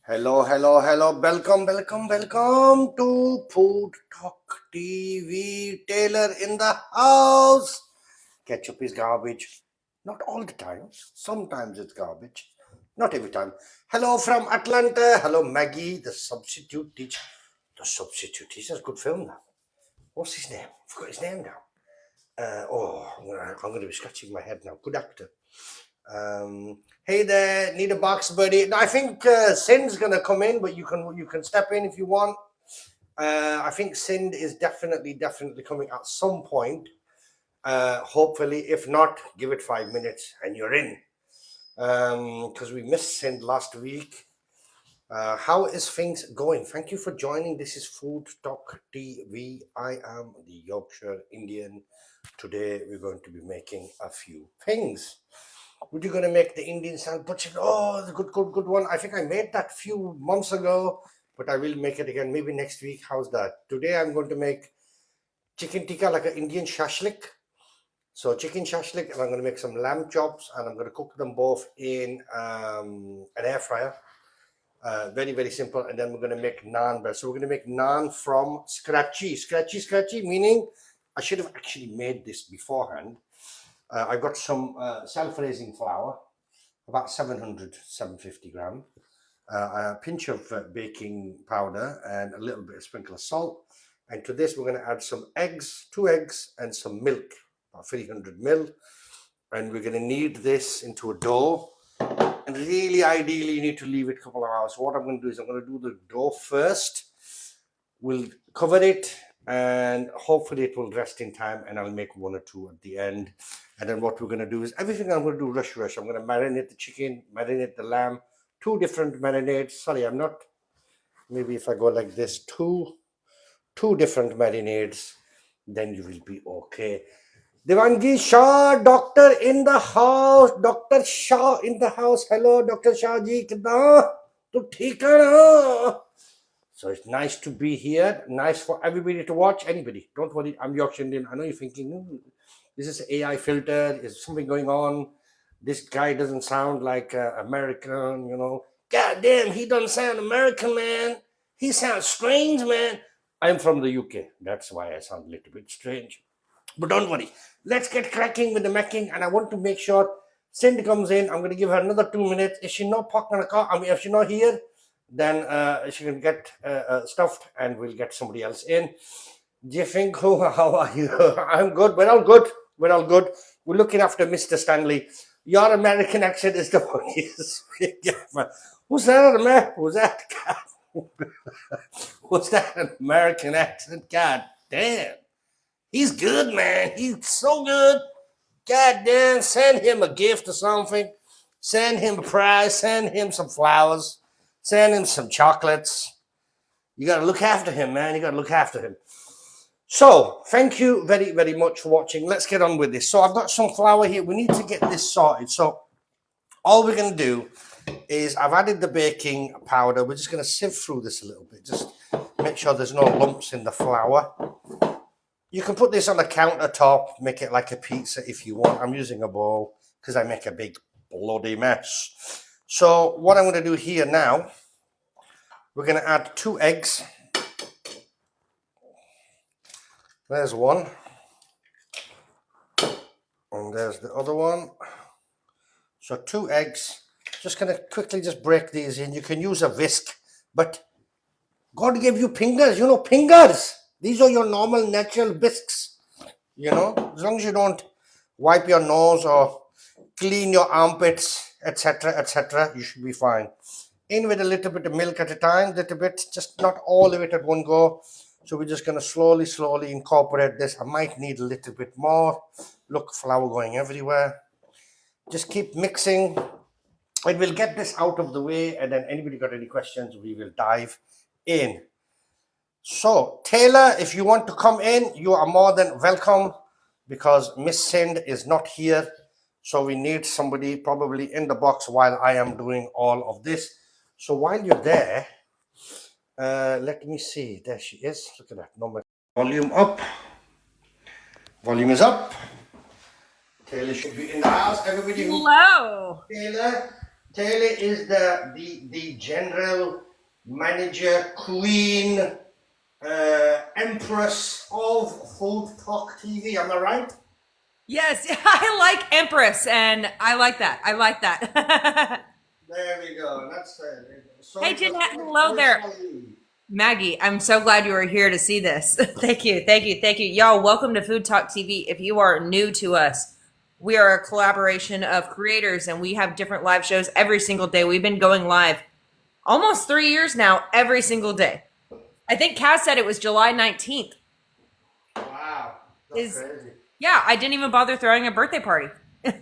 Hello, hello, hello. Welcome to Food Talk TV. Taylor in the house. Ketchup is garbage. Not all the time. Sometimes it's garbage. Not every time. Hello from Atlanta. Hello, Maggie, the substitute teacher. The substitute teacher is good film now. What's his name? I forgot his name now. I'm going to be scratching my head now. Good actor. Hey there, need a box buddy. No, I think Sind's gonna come in, but you can step in if you want. I think Sind is definitely coming at some point. Hopefully, if not, give it 5 minutes and you're in. Because we missed Sind last week. How is things going? Thank you for joining. This is Food Talk TV. I am the Yorkshire Indian. Today we're going to be making a few things. Would you going to make the Indian style butcher? Oh, the good one. I think I made that a few months ago, but I will make it again maybe next week. How's that? Today I'm going to make chicken tikka, like an Indian shashlik. So chicken shashlik, and I'm going to make some lamb chops, and I'm going to cook them both in an air fryer. Very simple. And then we're going to make naan bread. So we're going to make naan from scratchy, meaning I should have actually made this beforehand. I've got some self-raising flour, about 750 grams, a pinch of baking powder, and a little bit of sprinkle of salt. And to this, we're going to add some eggs, 2 eggs, and some milk, about 300 ml. And we're going to knead this into a dough. And really, ideally, you need to leave it a couple of hours. So what I'm going to do is I'm going to do the dough first. We'll cover it, and hopefully it will rest in time, and I'll make 1 or 2 at the end. And then what we're going to do is everything I'm going to do rush. I'm going to marinate the chicken, marinate the lamb, 2 different marinades. Sorry, I'm not. Maybe if I go like this, two different marinades, then you will be okay. Devangi Shah, doctor in the house. Dr. Shah in the house. Hello, Dr. Shah ji. So it's nice to be here. Nice for everybody to watch. Anybody. Don't worry. I'm Yorkshire Indian. I know you're thinking, this is AI filter. Is something going on? This guy doesn't sound like American, God damn, he doesn't sound American, man. He sounds strange, man. I'm from the UK. That's why I sound a little bit strange. But don't worry. Let's get cracking with the making. And I want to make sure Cindy comes in. I'm going to give her another 2 minutes. If she's not parked in the car, if she's not here, then she can get stuffed and we'll get somebody else in. Do you think, how are you? I'm good. We're all good. We're looking after Mr. Stanley. Your American accent is the funniest. Who's that? Who's that? What's that American accent? God damn. He's good, man. He's so good. God damn. Send him a gift or something. Send him a prize. Send him some flowers. Send him some chocolates. You got to look after him, man. You got to look after him. So, thank you very much for watching. Let's get on with this. So, I've got some flour here. We need to get this sorted. So, all we're going to do is I've added the baking powder. We're just going to sieve through this a little bit. Just make sure there's no lumps in the flour. You can put this on the countertop, make it like a pizza if you want. I'm using a bowl because I make a big bloody mess. So, what I'm going to do here now, we're going to add 2 eggs. There's one, and there's the other one. So 2 eggs. Just going to quickly just break these in. You can use a whisk, but God gave you fingers, fingers. These are your normal natural whisks, as long as you don't wipe your nose or clean your armpits, etc., you should be fine. In with a little bit of milk at a time, just not all of it at one go. So we're just going to slowly incorporate this. I might need a little bit more. Look, flour going everywhere. Just keep mixing. And we'll get this out of the way. And then anybody got any questions, we will dive in. So, Taylor, if you want to come in, you are more than welcome. because Miss Sind is not here. So we need somebody probably in the box while I am doing all of this. So while you're there, let me see. There she is. Look at that number. Volume up. Volume is up. Taylor should be in the house. Everybody. Hello. Taylor is the general manager, queen, empress of FoodtokTV. Am I right? Yes, I like Empress, and I like that. I like that. There we go. That's Hey, Jeanette, hello there. Maggie, I'm so glad you were here to see this. Thank you, thank you, thank you. Y'all, welcome to FoodtokTV. If you are new to us, we are a collaboration of creators, and we have different live shows every single day. We've been going live almost 3 years now, every single day. I think Kaz said it was July 19th. Wow, that's crazy. Yeah, I didn't even bother throwing a birthday party. And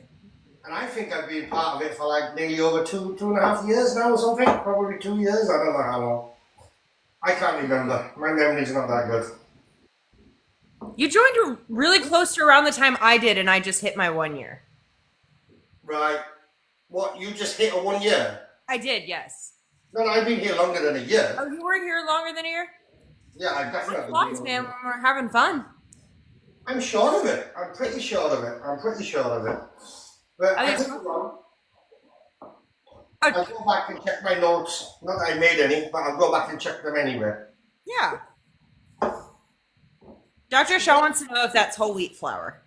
I think I've been part of it for like nearly over two and a half years now or something. Probably 2 years. I don't know how long. I can't remember. My memory's not that good. You joined really close to around the time I did, and I just hit my 1 year. Right. What, you just hit a 1 year? I did, yes. No, I've been here longer than a year. Oh, you were here longer than a year? Yeah, I definitely. Flies, man, when we're having fun. I'm sure of it. I'm pretty sure of it. I'm pretty sure of it. But I think I'll go back and check my notes. Not that I made any, but I'll go back and check them anyway. Yeah. Dr. Shaw wants to know if that's whole wheat flour.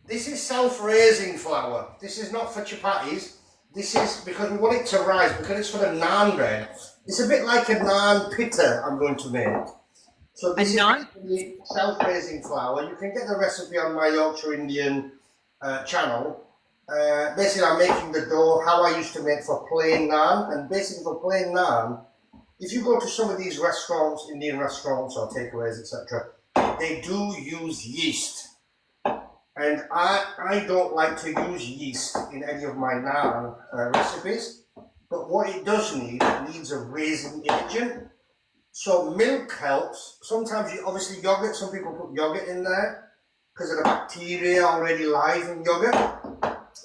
This is self-raising flour. This is not for chapatis. This is because we want it to rise, because it's for the naan bread. It's a bit like a naan pitta I'm going to make. So this is self-raising flour. You can get the recipe on my YorkshireIndian channel. Basically, I'm making the dough how I used to make for plain naan. And basically for plain naan, if you go to some of these restaurants, Indian restaurants or takeaways, etc., they do use yeast. And I don't like to use yeast in any of my naan recipes. But what it does need, it needs a raising agent. So milk helps. Sometimes obviously yogurt, some people put yogurt in there because of the bacteria already live in yogurt.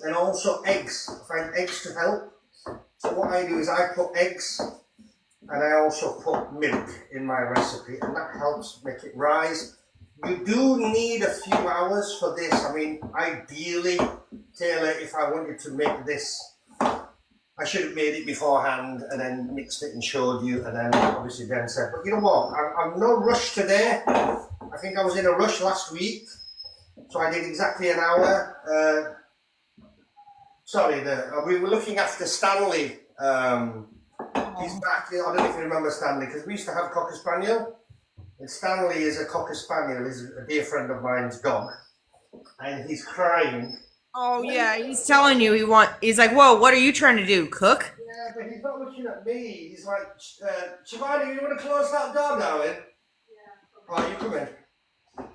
And also eggs. I find eggs to help. So what I do is I put eggs and I also put milk in my recipe, and that helps make it rise. You do need a few hours for this. I mean, ideally, Taylor, if I wanted to make this, I should have made it beforehand and then mixed it and showed you, and then obviously then said, but you know what, I'm no rush today. I think I was in a rush last week, so I did exactly an hour. Sorry, we were looking after Stanley. He's back. I don't know if you remember Stanley, because we used to have Cocker Spaniel. And Stanley is a Cocker Spaniel, is a dear friend of mine's dog. And he's crying. Oh, yeah, he's telling you he's like, whoa, what are you trying to do, cook? Yeah, but he's not looking at me. He's like, Shivani, you want to close that door, darling? Yeah. Oh, you come in.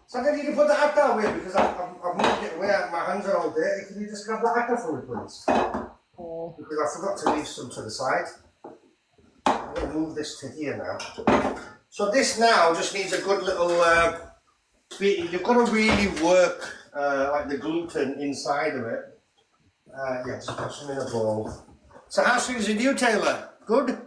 Sometimes you can put the act away because I've moved it away. My hands are all dirty. Can you just grab that act for me, please? Oh. Because I forgot to leave some to the side. I'm going to move this to here now. So this now just needs a good little, you've got to really work like the gluten inside of it. Yeah, just put some in a bowl. So how's things with you, Taylor? Good?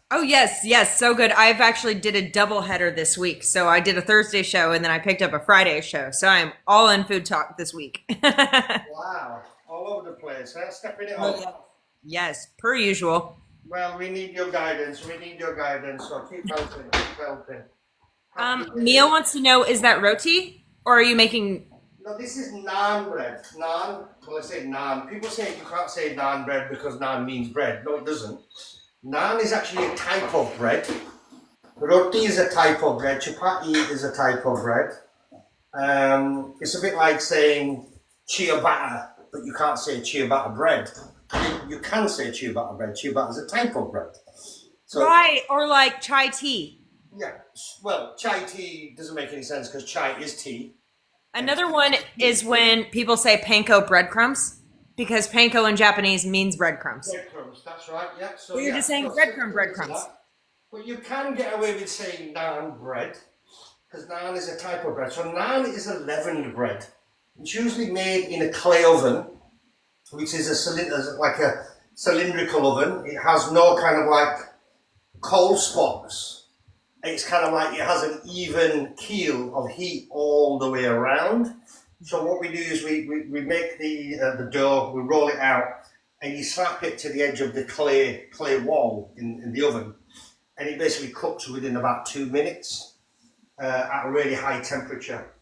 Oh, yes, so good. I've actually did a double header this week. So I did a Thursday show and then I picked up a Friday show. So I'm all in food talk this week. Wow, all over the place, huh? Stepping it up. Yes, per usual. Well, we need your guidance. So keep helping. Neil wants to know, is that roti? Or are you making... No, this is naan bread. Naan, well, I say naan. People say you can't say naan bread because naan means bread. No, it doesn't. Naan is actually a type of bread. Roti is a type of bread. Chapati is a type of bread. It's a bit like saying ciabatta, but you can't say ciabatta bread. You can say ciabatta bread. Ciabatta is a type of bread. So, right, or like chai tea. Yeah, well, chai tea doesn't make any sense because chai is tea. Another one is when people say panko breadcrumbs, because panko in Japanese means breadcrumbs. Breadcrumbs, that's right, yeah. So you're just saying breadcrumbs. But you can get away with saying naan bread. because naan is a type of bread. So naan is a leavened bread. It's usually made in a clay oven, which is like a cylindrical oven. It has no kind of like cold spots. It's kind of like it has an even keel of heat all the way around. So what we do is we make the dough, we roll it out, and you slap it to the edge of the clay wall in the oven, and it basically cooks within about 2 minutes at a really high temperature,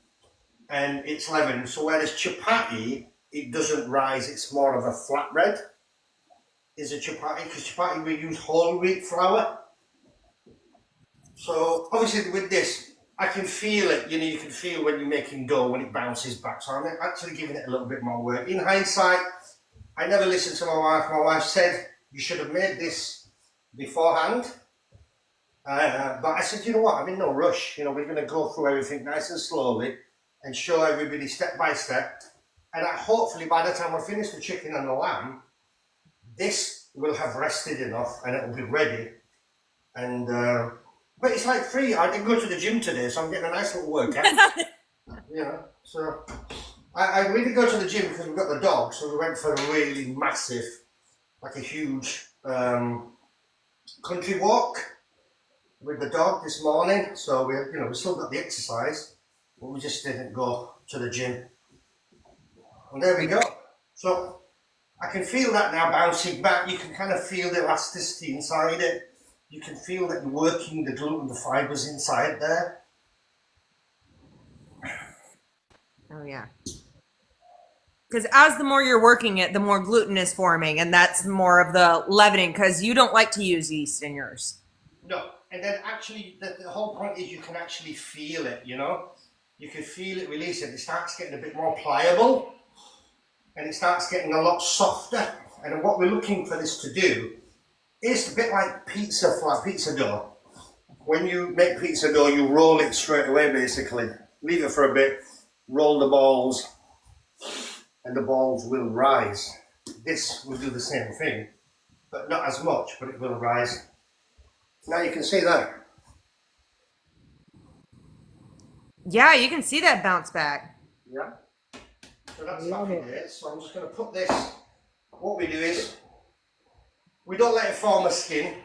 and it's leavened. So whereas chapati, it doesn't rise, it's more of a flatbread. Is a chapati, because chapati we use whole wheat flour. So obviously with this, I can feel it, you can feel when you're making dough when it bounces back. So I'm actually giving it a little bit more work. In hindsight, I never listened to my wife. My wife said, you should have made this beforehand. But I said, you know what, I'm in no rush. We're going to go through everything nice and slowly and show everybody step by step. And hopefully by the time I finish the chicken and the lamb, this will have rested enough and it'll be ready. And but it's like free. I didn't go to the gym today, so I'm getting a nice little workout. So we didn't go to the gym because we've got the dog, so we went for a really massive, like a huge country walk with the dog this morning. So we still got the exercise, but we just didn't go to the gym. And there we go. So I can feel that now bouncing back. You can kind of feel the elasticity inside it. You can feel that you're working the gluten, the fibers inside there. Oh, yeah. Because as the more you're working it, the more gluten is forming, and that's more of the leavening, because you don't like to use yeast in yours. No, and then actually the whole point is you can actually feel it, You can feel it release it. It starts getting a bit more pliable, and it starts getting a lot softer. And what we're looking for this to do, it's a bit like pizza dough. When you make pizza dough, you roll it straight away, basically. Leave it for a bit, roll the balls, and the balls will rise. This will do the same thing, but not as much, but it will rise. Now you can see that. Yeah, you can see that bounce back. Yeah. So that's happy days. So I'm just going to put this, what we do is, we don't let it form a skin,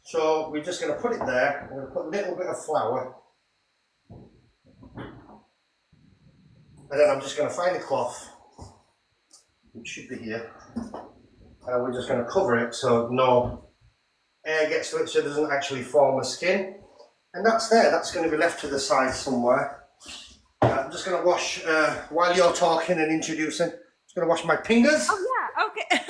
so we're just going to put it there. We're going to put a little bit of flour, and then I'm just going to find a cloth, which should be here, and we're just going to cover it so no air gets to it, so it doesn't actually form a skin. And that's there, that's going to be left to the side somewhere. I'm just going to wash, while you're talking and introducing, I'm just going to wash my fingers. Oh yeah, okay.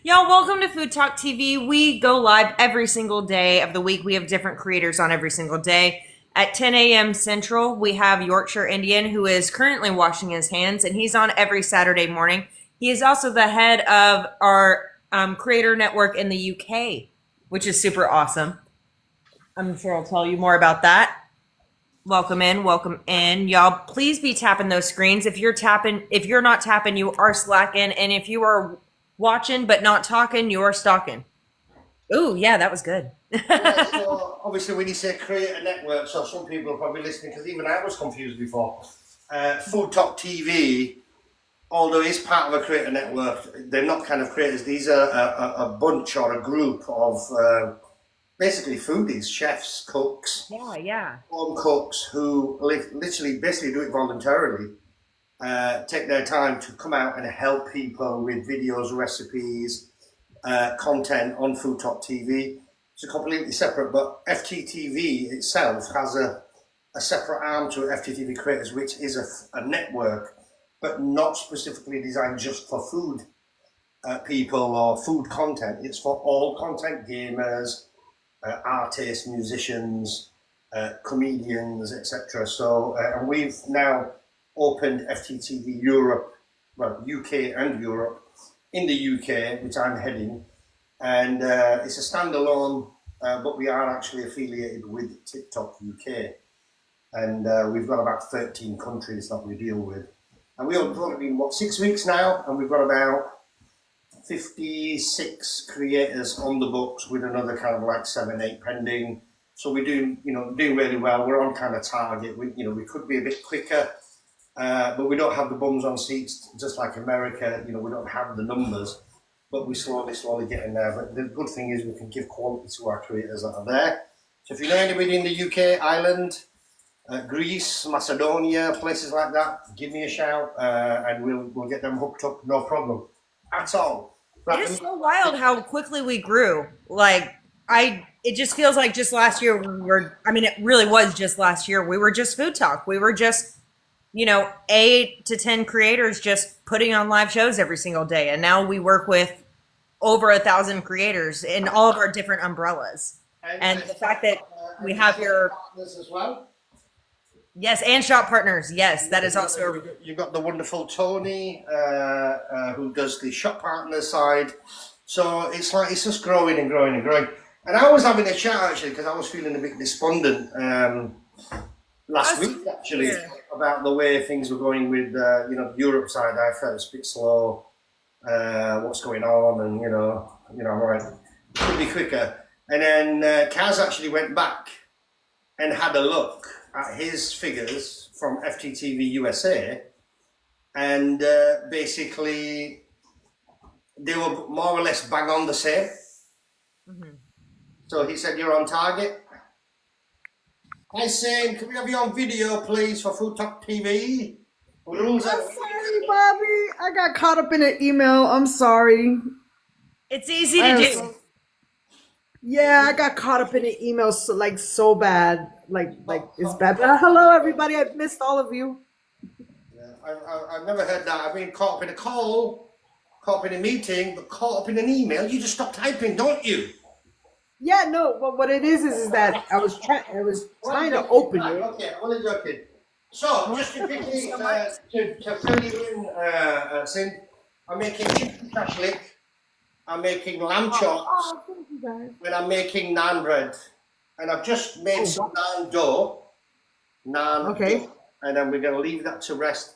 Y'all, welcome to Food Talk TV. We go live every single day of the week. We have different creators on every single day. At 10 a.m. Central, we have Yorkshire Indian, who is currently washing his hands, and he's on every Saturday morning. He is also the head of our creator network in the UK, which is super awesome. I'm sure I'll tell you more about that. Welcome in. Y'all, please be tapping those screens. If you're not tapping, you are slacking. And if you are watching but not talking, you are stalking. Ooh, yeah, that was good. Yeah, so obviously when you say create a network, so some people are probably listening, because even I was confused before. FoodtokTV, although it's part of a creator network, they're not kind of creators. These are a bunch or a group of basically foodies, chefs, cooks, home cooks who literally basically do it voluntarily. Take their time to come out and help people with videos, recipes, content on FoodtokTV. It's completely separate, but FTTV itself has a separate arm to FTTV Creators, which is a network, but not specifically designed just for food people or food content. It's for all content, gamers, artists, musicians, comedians, etc. So, and we've now opened FTTV Europe, well, UK and Europe, in the UK, which I'm heading, and it's a standalone, but we are actually affiliated with TikTok UK, and we've got about 13 countries that we deal with, and we've only been, 6 weeks now, and we've got about 56 creators on the books, with another kind of like 7, 8 pending, So we're doing, doing really well. We're on kind of target. We could be a bit quicker, but we don't have the bums on seats just like America. We don't have the numbers, but we're slowly getting there. But the good thing is we can give quality to our creators that are there. So if you know anybody in the UK, Ireland, Greece, Macedonia, places like that, give me a shout, and we'll get them hooked up, no problem at all. It is so wild how quickly we grew. It just feels like just last year it really was just last year. We were just Food Talk. We were just, 8 to 10 creators just putting on live shows every single day. And now we work with over 1,000 creators in all of our different umbrellas. And the fact that we have your partners as well. Yes, and shop partners. Yes, that is also. You've got the wonderful Tony, who does the shop partner side. So it's just growing and growing and growing. And I was having a chat actually because I was feeling a bit despondent last week actually about the way things were going with the Europe side. I felt it's a bit slow. What's going on? And I'm like, could be quicker. And then Kaz actually went back and had a look at his figures from FTTV USA, and basically they were more or less bang on the same. Mm-hmm. So he said, "You're on target." Hi, Sam. Can we have you on video, please, for FoodtokTV? I'm sorry, Bobby. I got caught up in an email. I'm sorry. It's easy to do. Yeah, I got caught up in an email so bad. Like it's bad. But hello, everybody. I've missed all of you. Yeah, I've never heard that. I've been caught up in a call, caught up in a meeting, but caught up in an email. You just stop typing, don't you? Yeah, no. But what it is that I was trying to open it. Okay, I'm only joking. So just to quickly to fill you in, Sin, I'm making chicken Shashlik. I'm making lamb chops, and I'm making naan bread. And I've just made some naan dough. Dough, and then we're going to leave that to rest.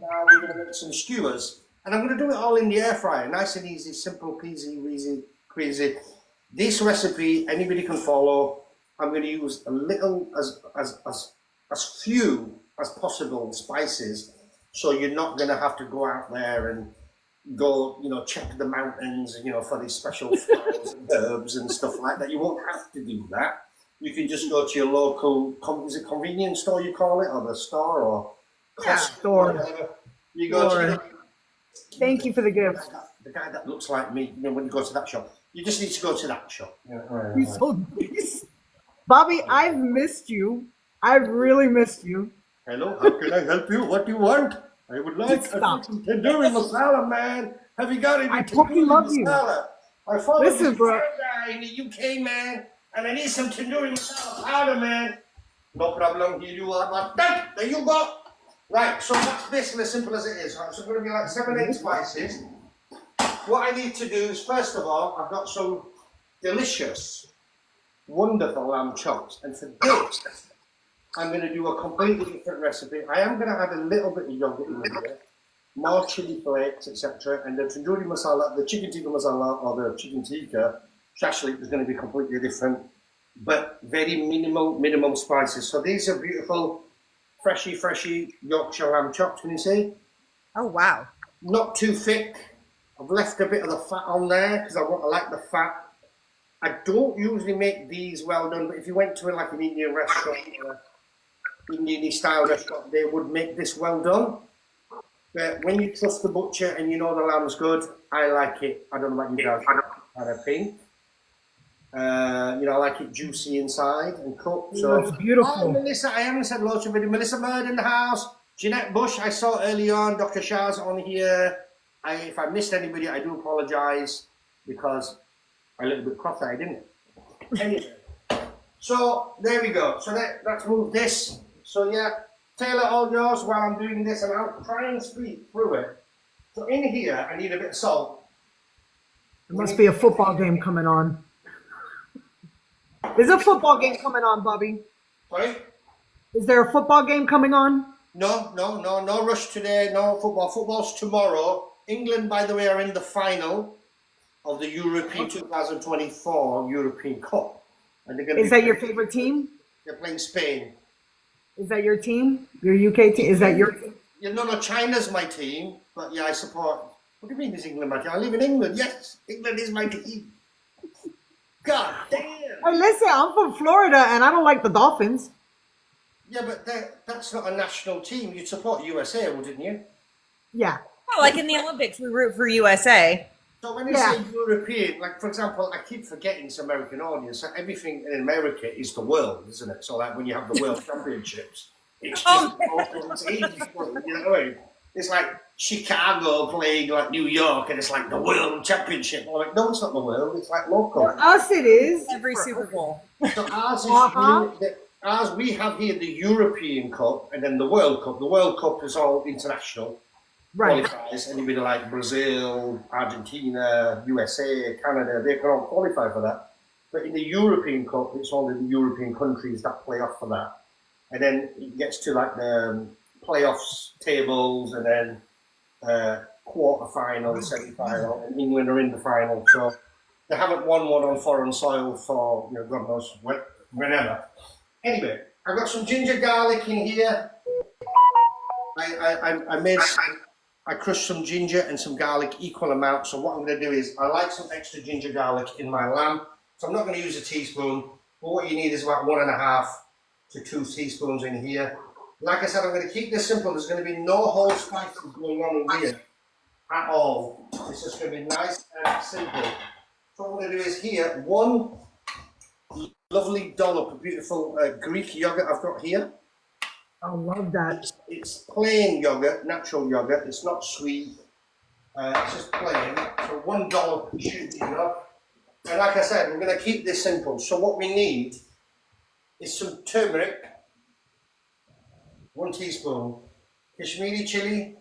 Now we're going to make some skewers. And I'm going to do it all in the air fryer. Nice and easy, simple, peasy, easy, crazy. This recipe, anybody can follow. I'm going to use a little, as few as possible spices. So you're not going to have to go out there and go, check the mountains, for these special flowers and herbs and stuff like that. You won't have to do that. You can just go to your local, is it convenience store you call it, or the store, or store. Whatever. You go to. Thank you for the gift. The guy that looks like me, when you go to that shop, you just need to go to that shop. You're so nice. Bobby, I've missed you. I've really missed you. Hello, how can I help you? What do you want? I would like some tandoori masala, man. Have you got any tandoori masala? I followed bro. Guy in the UK, man, and I need some tandoori masala powder, man. No problem. Here you are. There you go. Right, so that's basically as simple as it is. Right, so it's going to be like 7-8 spices. What I need to do is, first of all, I've got some delicious, wonderful lamb chops, and for this, I'm going to do a completely different recipe. I am going to add a little bit of yogurt in here, more chili flakes, etc. And the tandoori masala, the chicken tikka masala, or the chicken tikka shashlik is going to be completely different, but very minimum spices. So these are beautiful, freshy Yorkshire lamb chops, can you see? Oh, wow. Not too thick. I've left a bit of the fat on there because I like the fat. I don't usually make these well done, but if you went to like an Indian restaurant, Indian style restaurant, they would make this well done. But when you trust the butcher and you know the lamb's good, I like it. I don't know about you guys, kind of pink. I like it juicy inside and cooked. So it's beautiful. Hi, Melissa, I haven't said hello to everybody. Melissa Bird in the house. Jeanette Bush, I saw early on. Dr. Shah's on here. If I missed anybody, I do apologise because I'm a little bit cross-eyed, didn't it? Anyway, so there we go. So let's move this. So yeah, Taylor, all yours while I'm doing this, and I'll try and speed through it. So in here, I need a bit of salt. There must be a football game coming on. There's a football game coming on, Bobby. Sorry? Is there a football game coming on? No rush today, no football. Football's tomorrow. England, by the way, are in the final of the European 2024 European Cup. And they're going to Is that your favorite team? They're playing Spain. Is that your team? Your UK team? Is that your team? Yeah, no, China's my team, but yeah, I support. What do you mean is England my team? I live in England. Yes, England is my team. God damn. Hey, listen, I'm from Florida and I don't like the Dolphins. Yeah, but that's not a national team. You'd support USA, wouldn't you? Yeah. Oh, like in the Olympics, we root for USA. So when you say European, like for example, I keep forgetting it's American audience. So everything in America is the world, isn't it? So like when you have the World Championships, it's just it's easy, you know what I mean? It's like Chicago playing like New York, and it's like the World Championship. I'm like, no, it's not the world. It's like local. For us, it is. Every Super Bowl. So ours is ours. We have here the European Cup, and then the World Cup. The World Cup is all international. Right. Qualifies. Anybody like Brazil, Argentina, USA, Canada, they can all qualify for that. But in the European Cup, it's only the European countries that play off for that. And then it gets to like the playoffs tables, and then quarter-final, semi-final, and England are in the final. So they haven't won one on foreign soil for, you know, God knows whenever. Anyway, I've got some ginger garlic in here. I crushed some ginger and some garlic equal amount. So what I'm going to do is I like some extra ginger garlic in my lamb. So I'm not going to use a teaspoon. But what you need is about 1.5 to 2 teaspoons in here. Like I said, I'm going to keep this simple. There's going to be no whole spices going on in here at all. It's just going to be nice and simple. So what I'm going to do is here, 1 lovely dollop of beautiful Greek yogurt I've got here. I love that. It's plain yogurt, natural yogurt. It's not sweet. It's just plain. So $1 should be enough. And like I said, we're going to keep this simple. So what we need is some turmeric, 1 teaspoon. Kashmiri chili,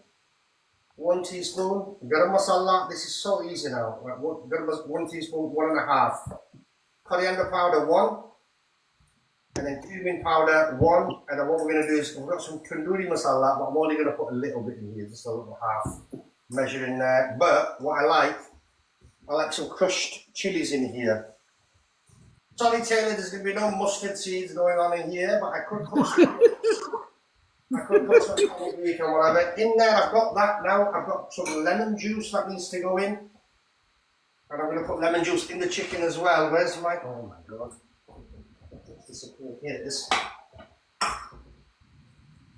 1 teaspoon. Garam masala. This is so easy now. 1 teaspoon, 1.5. Coriander powder, 1. And then cumin powder, 1. And then what we're going to do is, we've got some tandoori masala, but I'm only going to put a little bit in here, just a little half measure in there. But what I like some crushed chilies in here. Sorry, Taylor, there's going to be no mustard seeds going on in here, but I could put some, Greek and whatever. In there, I've got that now. I've got some lemon juice that needs to go in. And I'm going to put lemon juice in the chicken as well. Where's my, oh my God.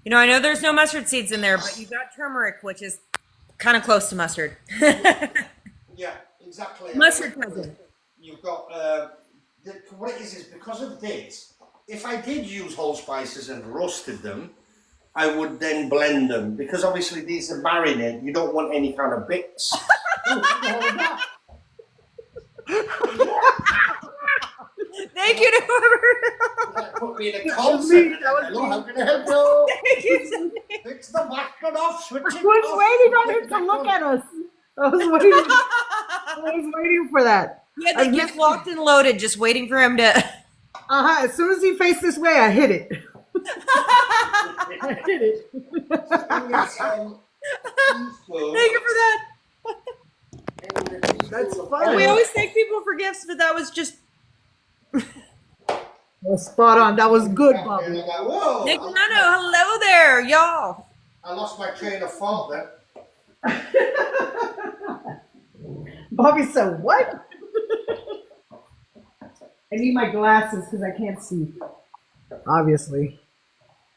You know, I know there's no mustard seeds in there, but you got turmeric, which is kind of close to mustard. Yeah, exactly. Mustard cousin. You've got, what it is because of this, if I did use whole spices and roasted them, I would then blend them, because obviously these are marinated. You don't want any kind of bits. Thank you to whoever. Put me in a concert. Hello, how can I help you? Thank you. Fix the background off, switch it I was off. waiting on him to look at us. I was waiting for that. Yeah, they get locked and loaded, just waiting for him to. As soon as he faced this way, I hit it. I hit it. Thank you for that. That's And fun. we always thank people for gifts, but that was just. Well, spot on. That was good, Bobby. Whoa! Nick Nano, hello there, y'all. I lost my train of thought then. Bobby said, "What?" I need my glasses because I can't see. Obviously.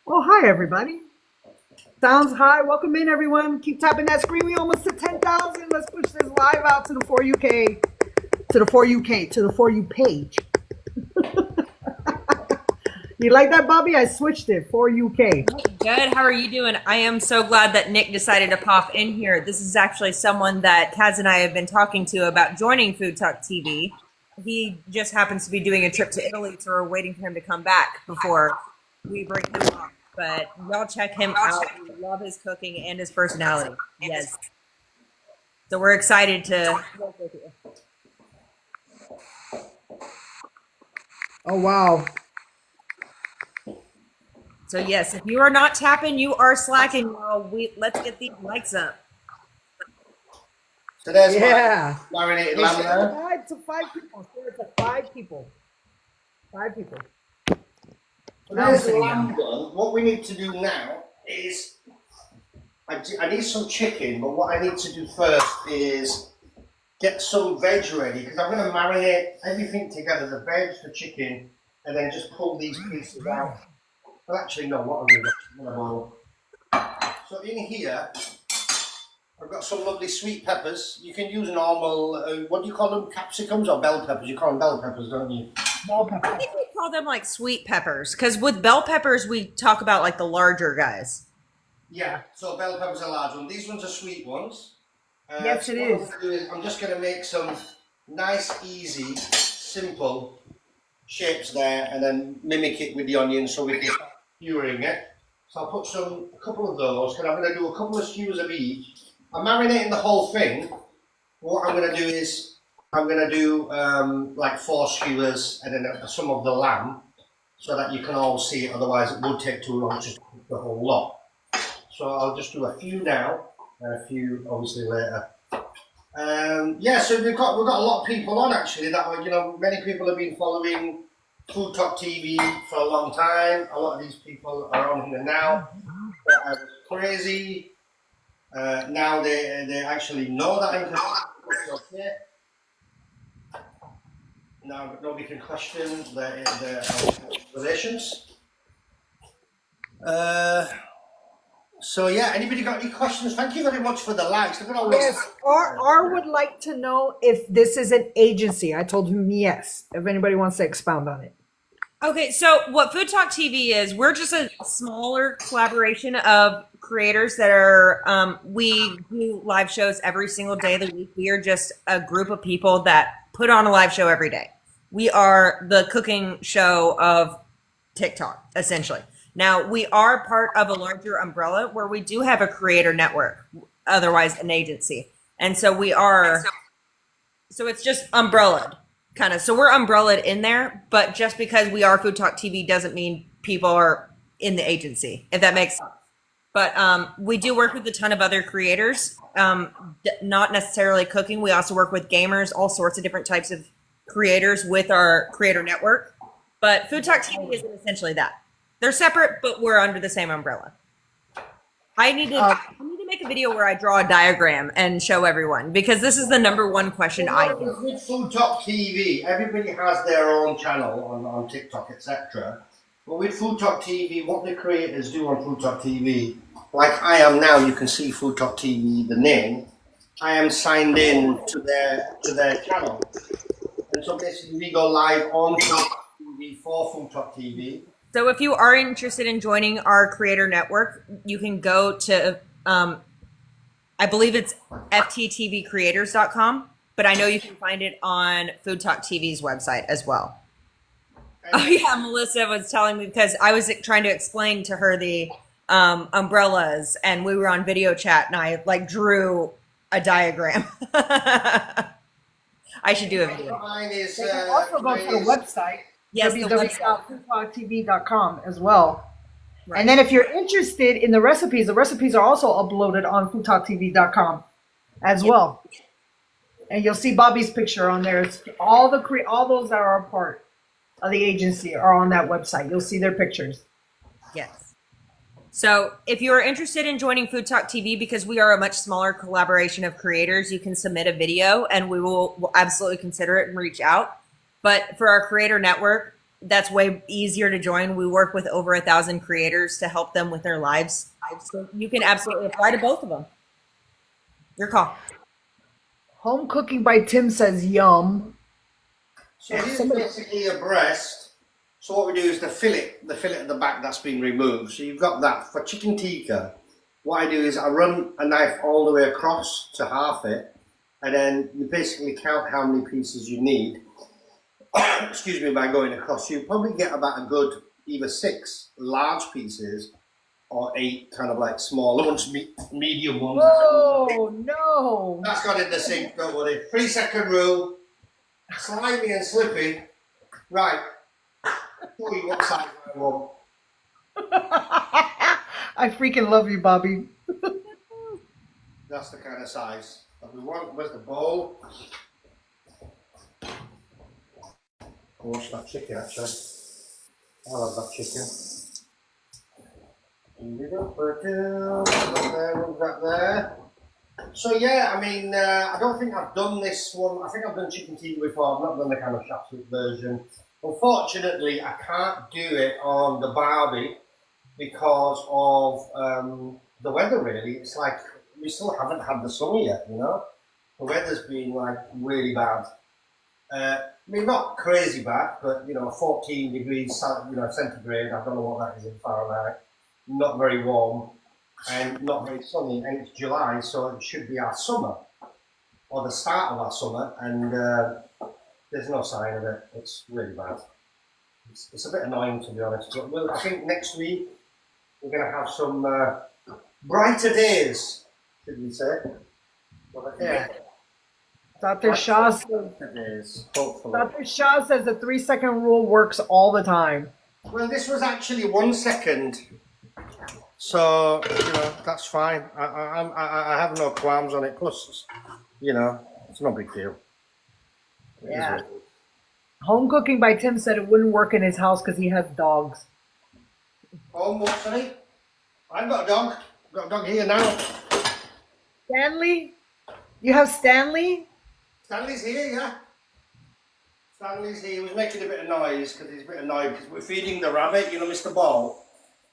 Oh, hi everybody. Sounds high. Welcome in, everyone. Keep tapping that screen. We almost to 10,000. Let's push this live out to the For UK, to the For UK, to the For You page. You like that, Bobby? I switched it. For UK. Good. How are you doing? I am so glad that Nick decided to pop in here. This is actually someone that Kaz and I have been talking to about joining Food Talk TV. He just happens to be doing a trip to Italy, so we're waiting for him to come back before we bring him on. But y'all check him out. We love his cooking and his personality. Yes. So we're excited to work with you. Oh, wow. So yes, if you are not tapping, you are slacking. Y'all. Let's get these likes up. So there's Yeah. my marinated lamb there. 5 to 5 people. 4 to 5 people. 5 people. So there's the lamb done. What we need to do now is, I need some chicken, but what I need to do first is get some veg ready, because I'm going to marinate everything together, the veg, the chicken, and then just pull these pieces out. Well, actually, no, what I'm going to do. So in here, I've got some lovely sweet peppers. You can use normal, what do you call them, capsicums or bell peppers? You call them bell peppers, don't you? Bell I pepper. think we call them like sweet peppers because with bell peppers we talk about like the larger guys. Yeah, so bell peppers are large ones. These ones are sweet ones. Yes, it what I'm is. going to do is I'm just going to make some nice, easy, simple shapes there, and then mimic it with the onions so we can start skewering it. So I'll put a couple of those, because I'm going to do a couple of skewers of each. I'm marinating the whole thing. What I'm going to do is I'm going to do like 4 skewers and then some of the lamb, so that you can all see it. Otherwise, it would take too long to cook the whole lot. So I'll just do a few now and a few obviously later. Yeah, so we've got a lot of people on actually. That, you know, many people have been following FoodtokTV for a long time. A lot of these people are on here now. I was crazy. Now they actually know that I'm okay. Now nobody can question their relations. So yeah, anybody got any questions? Thank you very much for the likes. Look at all Yes, this. R would like to know if this is an agency. I told him yes. If anybody wants to expound on it. Okay, so what Food Talk TV is, we're just a smaller collaboration of creators that are, we do live shows every single day of the week. We are just a group of people that put on a live show every day. We are the cooking show of TikTok, essentially. Now, we are part of a larger umbrella where we do have a creator network, otherwise an agency. And so we are, so it's just umbrellaed. Kind of. So we're umbrellaed in there, but just because we are Food Talk TV doesn't mean people are in the agency, if that makes sense. But we do work with a ton of other creators, not necessarily cooking. We also work with gamers, all sorts of different types of creators with our creator network. But Food Talk TV isn't essentially that. They're separate, but we're under the same umbrella. I need to make a video where I draw a diagram and show everyone, because this is the #1 question I get. With FoodtokTV, everybody has their own channel on TikTok, etc. But with FoodtokTV, what the creators do on FoodtokTV, like I am now, you can see FoodtokTV, the name. I am signed in to their channel, and so basically we go live on FoodtokTV for FoodtokTV. So if you are interested in joining our creator network, you can go to, I believe it's fttvcreators.com, but I know you can find it on Food Talk TV's website as well. Oh yeah, Melissa was telling me, because I was trying to explain to her the umbrellas, and we were on video chat, and I like drew a diagram. I should do a video. Mine is, They can also go to the website. Yes, the website. www.foodtoktv.com as well. Right. And then if you're interested in the recipes are also uploaded on foodtoktv.com as well. And you'll see Bobby's picture on there. It's all those that are a part of the agency are on that website. You'll see their pictures. Yes. So if you are interested in joining Food Talk TV, because we are a much smaller collaboration of creators, you can submit a video and we'll absolutely consider it and reach out. But for our creator network, that's way easier to join. We work with over 1,000 creators to help them with their lives. So you can absolutely apply to both of them. Your call. Home cooking by Tim says yum. So here's basically a breast. So what we do is the fillet at the back that's been removed. So you've got that. For chicken tikka, what I do is I run a knife all the way across to half it, and then you basically count how many pieces you need. Excuse me, by going across. You probably get about a good either 6 large pieces or 8 kind of like smaller ones, medium ones. Oh no! That's got in the sink, don't worry. 3-second rule. Slimy and slippy. Right. Tell you what size I want. I freaking love you, Bobby. That's the kind of size that we want. Where's the bowl? What's that chicken actually? I'll have that chicken. That there. So yeah, I mean, I don't think I've done this one. I think I've done chicken tikka before. I've not done the kind of Shaslik version. Unfortunately, I can't do it on the barbie because of the weather. Really, it's like we still haven't had the summer yet. You know, the weather's been like really bad. I mean, not crazy bad, but you know, 14 degrees, centigrade. I don't know what that is in Fahrenheit. Not very warm and not very sunny. And it's July, so it should be our summer or the start of our summer. And there's no sign of it. It's really bad. It's a bit annoying, to be honest. But I think next week we're going to have some brighter days, should we say? Yeah. Dr. Shah says, Hopefully. Dr. Shah says the 3-second rule works all the time. Well, this was actually 1 second, so you know that's fine. I have no qualms on it. Plus, you know, it's no big deal. Yeah. Home cooking by Tim said it wouldn't work in his house because he has dogs. Oh, what, sorry? I've got a dog. I've got a dog here now. Stanley? You have Stanley? Stanley's here, yeah. Stanley's here. He was making a bit of noise because he's a bit annoyed because we're feeding the rabbit, you know, Mr. Ball.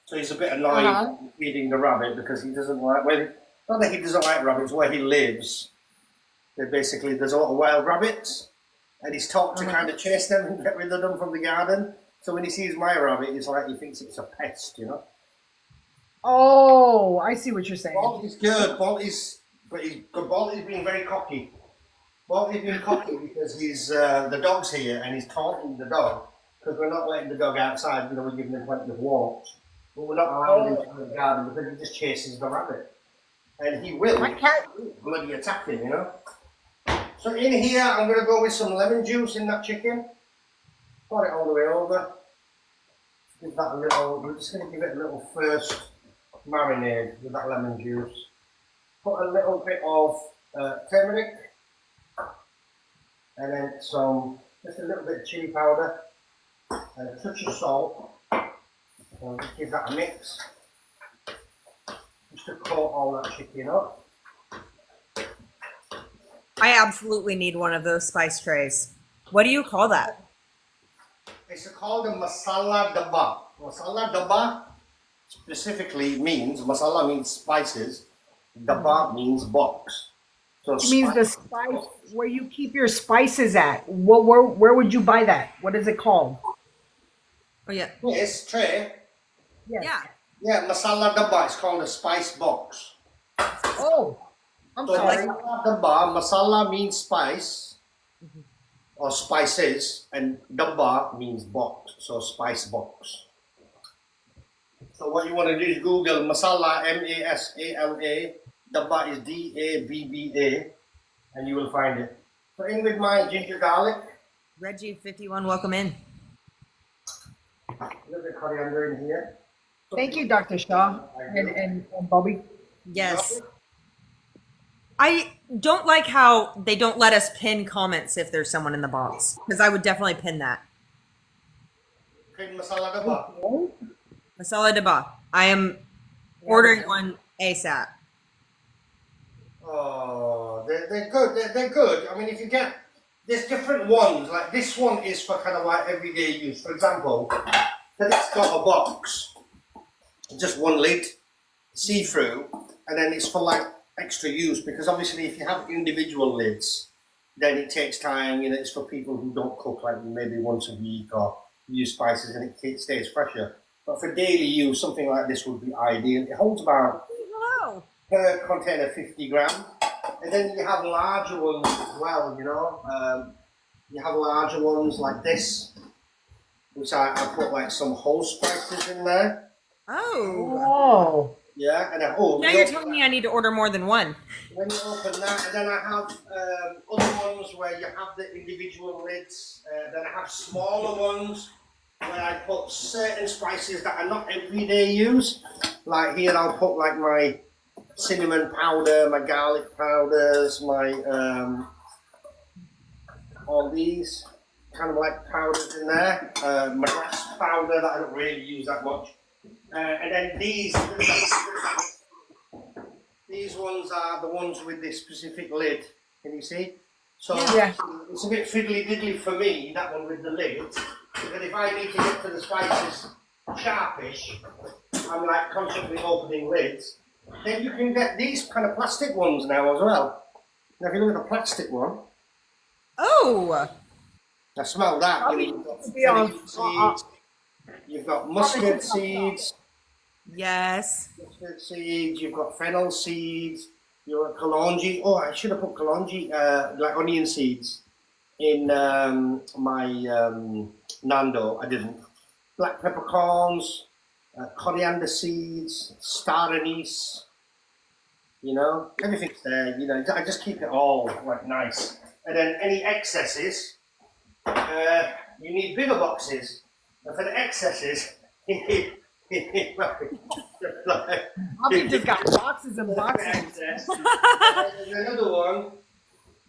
So he's a bit annoyed feeding the rabbit because he doesn't like, well, not that he doesn't like rabbits, where he lives. There's a lot of wild rabbits and he's taught to kind of chase them and get rid of them from the garden. So when he sees my rabbit, it's like he thinks it's a pest, you know. Oh, I see what you're saying. Bolt is good. Bolt is being very cocky. Bolt is being cocky because he's the dog's here and he's taunting the dog because we're not letting the dog outside. You know, we're giving him plenty of walks, but we're not allowing him to the garden because he just chases the rabbit, and he will bloody attack him. You know. So in here, I'm going to go with some lemon juice in that chicken. Pour it all the way over. Give that a little. We're just going to give it a little first marinade with that lemon juice. Put a little bit of turmeric, and then just a little bit of chili powder, and a touch of salt. And just give that a mix, just to coat all that chicken up. I absolutely need one of those spice trays. What do you call that? It's called a masala dabba. Masala dabba specifically means, masala means spices, dabba means box. So It means the spice where you keep your spices at. Where would you buy that? What is it called? Oh yeah. Yes, tray. Yes. Yeah. Yeah, masala dabba. It's called a spice box. Oh, I'm So sorry. masala dabba, masala means spice or spices, and dabba means box, so spice box. So what you want to do is Google masala, M-A-S-A-L-A, dabba is D-A-B-B-A, and you will find it. So in with my ginger garlic, Reggie51, welcome in. a little bit of coriander in here. Thank you, Dr. Shaw and Bobby. Yes. I don't like how they don't let us pin comments if there's someone in the box, because I would definitely pin that. Cream masala dabba. Masala daba. I am ordering one ASAP. Oh, they're good. They're good. I mean, if you get, there's different ones. Like this one is for kind of like everyday use. For example, that it's got a box, just one lid, see-through, and then it's for like extra use because obviously if you have individual lids, then it takes time. You know, it's for people who don't cook like maybe once a week or use spices and it stays fresher. But for daily use, something like this would be ideal. It holds about Hello. per container 50 grams. And then you have larger ones as well, you know. You have larger ones like this, which I put like some whole spices in there. Oh. Oh. Yeah, and Now you're telling me I need to order more than one. when you open that, and then I have other ones where you have the individual lids. Then I have smaller ones where I put certain spices that are not everyday use. Like here, I'll put like my cinnamon powder, my garlic powders, my all these. kind of like powders in there. Madras powder that I don't really use that much. And then these ones are the ones with this specific lid. Can you see? So Yeah. it's a bit fiddly diddly for me, that one with the lid. Because if I need to get to the spices sharpish, I'm like constantly opening lids. Then you can get these kind of plastic ones now as well. Now if you look at the plastic one, Oh, I smell that. You know, you've got fennel seeds, you've got mustard seeds, yes. you've got fennel seeds, you've got kalonji. Oh, I should have put kalonji, like onion seeds, in my Nando. I didn't. Black peppercorns, coriander seeds, star anise. You know, everything's there. You know, I just keep it all like nice. And then any excesses, you need bigger boxes. And for the excesses, you need Bobby just got boxes and boxes. excess. There's another one.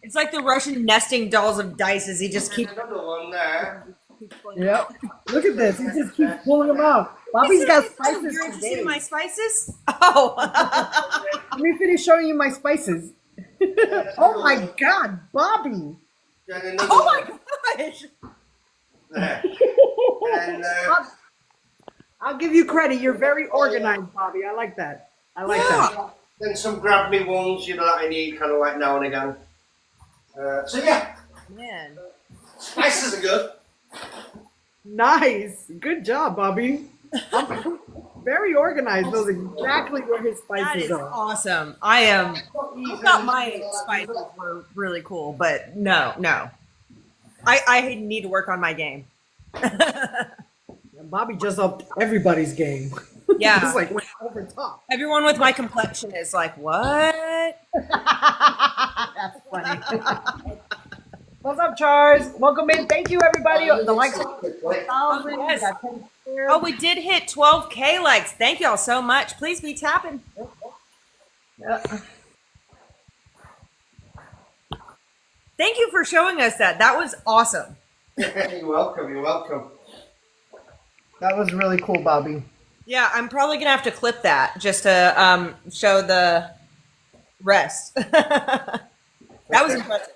It's like the Russian nesting dolls of dice as he just keeps. There's another one there. Yep. Look at this. He just keeps pulling them out. Bobby's got spices You're interested in today. my spices? Oh. Let me finish showing you my spices. Oh my God, Bobby. Then another Oh one my gosh. there. And I'll give you credit. You're very organized, Bobby. I like that. I like that. then some grab me ones, you know, that I need kind of like now and again. So yeah, Man. spices are good. Nice. Good job, Bobby. I'm very organized. Knows exactly where his That spices is are. awesome. I thought my spices were really cool, but no. I need to work on my game. Bobby just upped everybody's game. Yeah. It's like went over top. Everyone with my complexion is like, what? That's funny. What's up, Charles? Welcome in. Thank you, everybody. The likes are 1,000. Yes. Got 10 shares. Oh, we did hit 12K likes. Thank y'all so much. Please be tapping. Thank you for showing us that. That was awesome. You're welcome. You're welcome. That was really cool, Bobby. Yeah, I'm probably gonna have to clip that just to show the rest. That was impressive.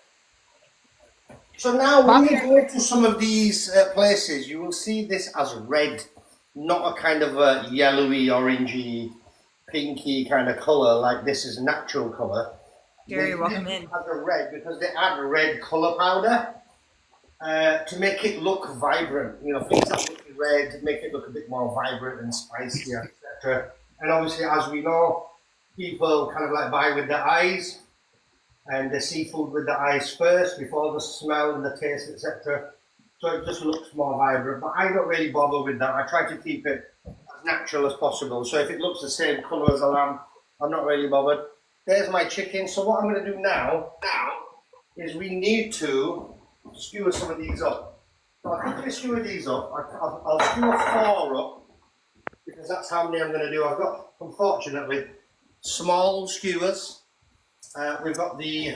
So now when you go to some of these places, you will see this as red, not a kind of a yellowy, orangey, pinky kind of colour like this is natural colour. Gary, welcome in. As a red because they add red colour powder to make it look vibrant. You know, things that look red make it look a bit more vibrant and spicy, etc. And obviously, as we know, people kind of like buy with their eyes. And the seafood with the eyes first before the smell and the taste, etc. So it just looks more vibrant. But I don't really bother with that. I try to keep it as natural as possible. So if it looks the same colour as a lamb, I'm not really bothered. There's my chicken. So what I'm going to do now is we need to skewer some of these up. So I'll quickly skewer these up. I'll skewer 4 up because that's how many I'm going to do. I've got, unfortunately, small skewers. We've got the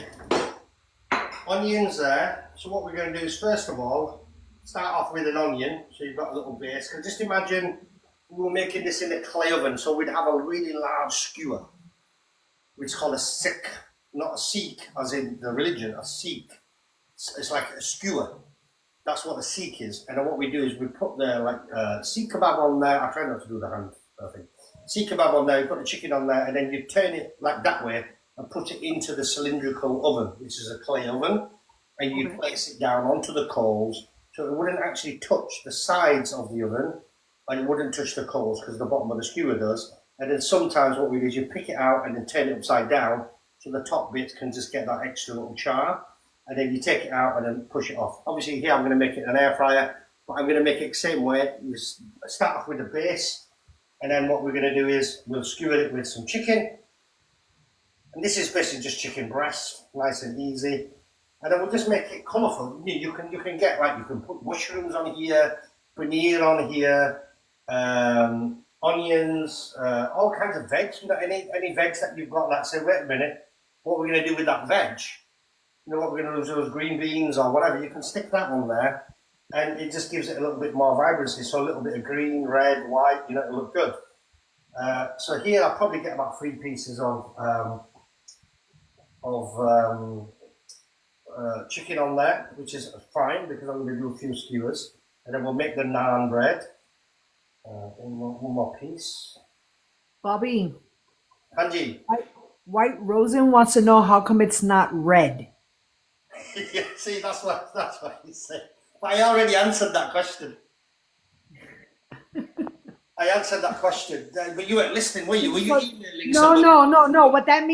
onions there. So what we're going to do is, first of all, start off with an onion. So you've got a little base. Because just imagine we were making this in a clay oven. So we'd have a really large skewer, which is called a sikh. Not a Sikh, as in the religion, a Sikh. It's like a skewer. That's what a Sikh is. And then what we do is we put the Sikh kebab on there. I try not to do the hand thing. Sikh kebab on there, you put the chicken on there, and then you turn it like that way, and put it into the cylindrical oven, which is a clay oven, and you place it down onto the coals so it wouldn't actually touch the sides of the oven and it wouldn't touch the coals because the bottom of the skewer does. And then sometimes what we do is you pick it out and then turn it upside down so the top bits can just get that extra little char, and then you take it out and then push it off. Obviously here I'm going to make it an air fryer, but I'm going to make it the same way. You start off with the base, and then what we're going to do is we'll skewer it with some chicken. And this is basically just chicken breast, nice and easy. And then we'll just make it colourful. You can get, like, you can put mushrooms on here, paneer on here, onions, all kinds of veg. You know, any veg that you've got, like, say, wait a minute, what we're going to do with that veg? You know what we're going to do with those green beans or whatever, you can stick that on there. and it just gives it a little bit more vibrancy. So a little bit of green, red, white, you know, it'll look good. So here I'll probably get about 3 pieces of chicken on there, which is fine because I'm going to do a few skewers, and then we'll make the naan bread. One more piece. Bobby. Hanji. White Rosen wants to know how come it's not red. Yeah, see, that's what you say. But I already answered that question. I answered that question, but you weren't listening, were you? Were you emailing somebody? No. What that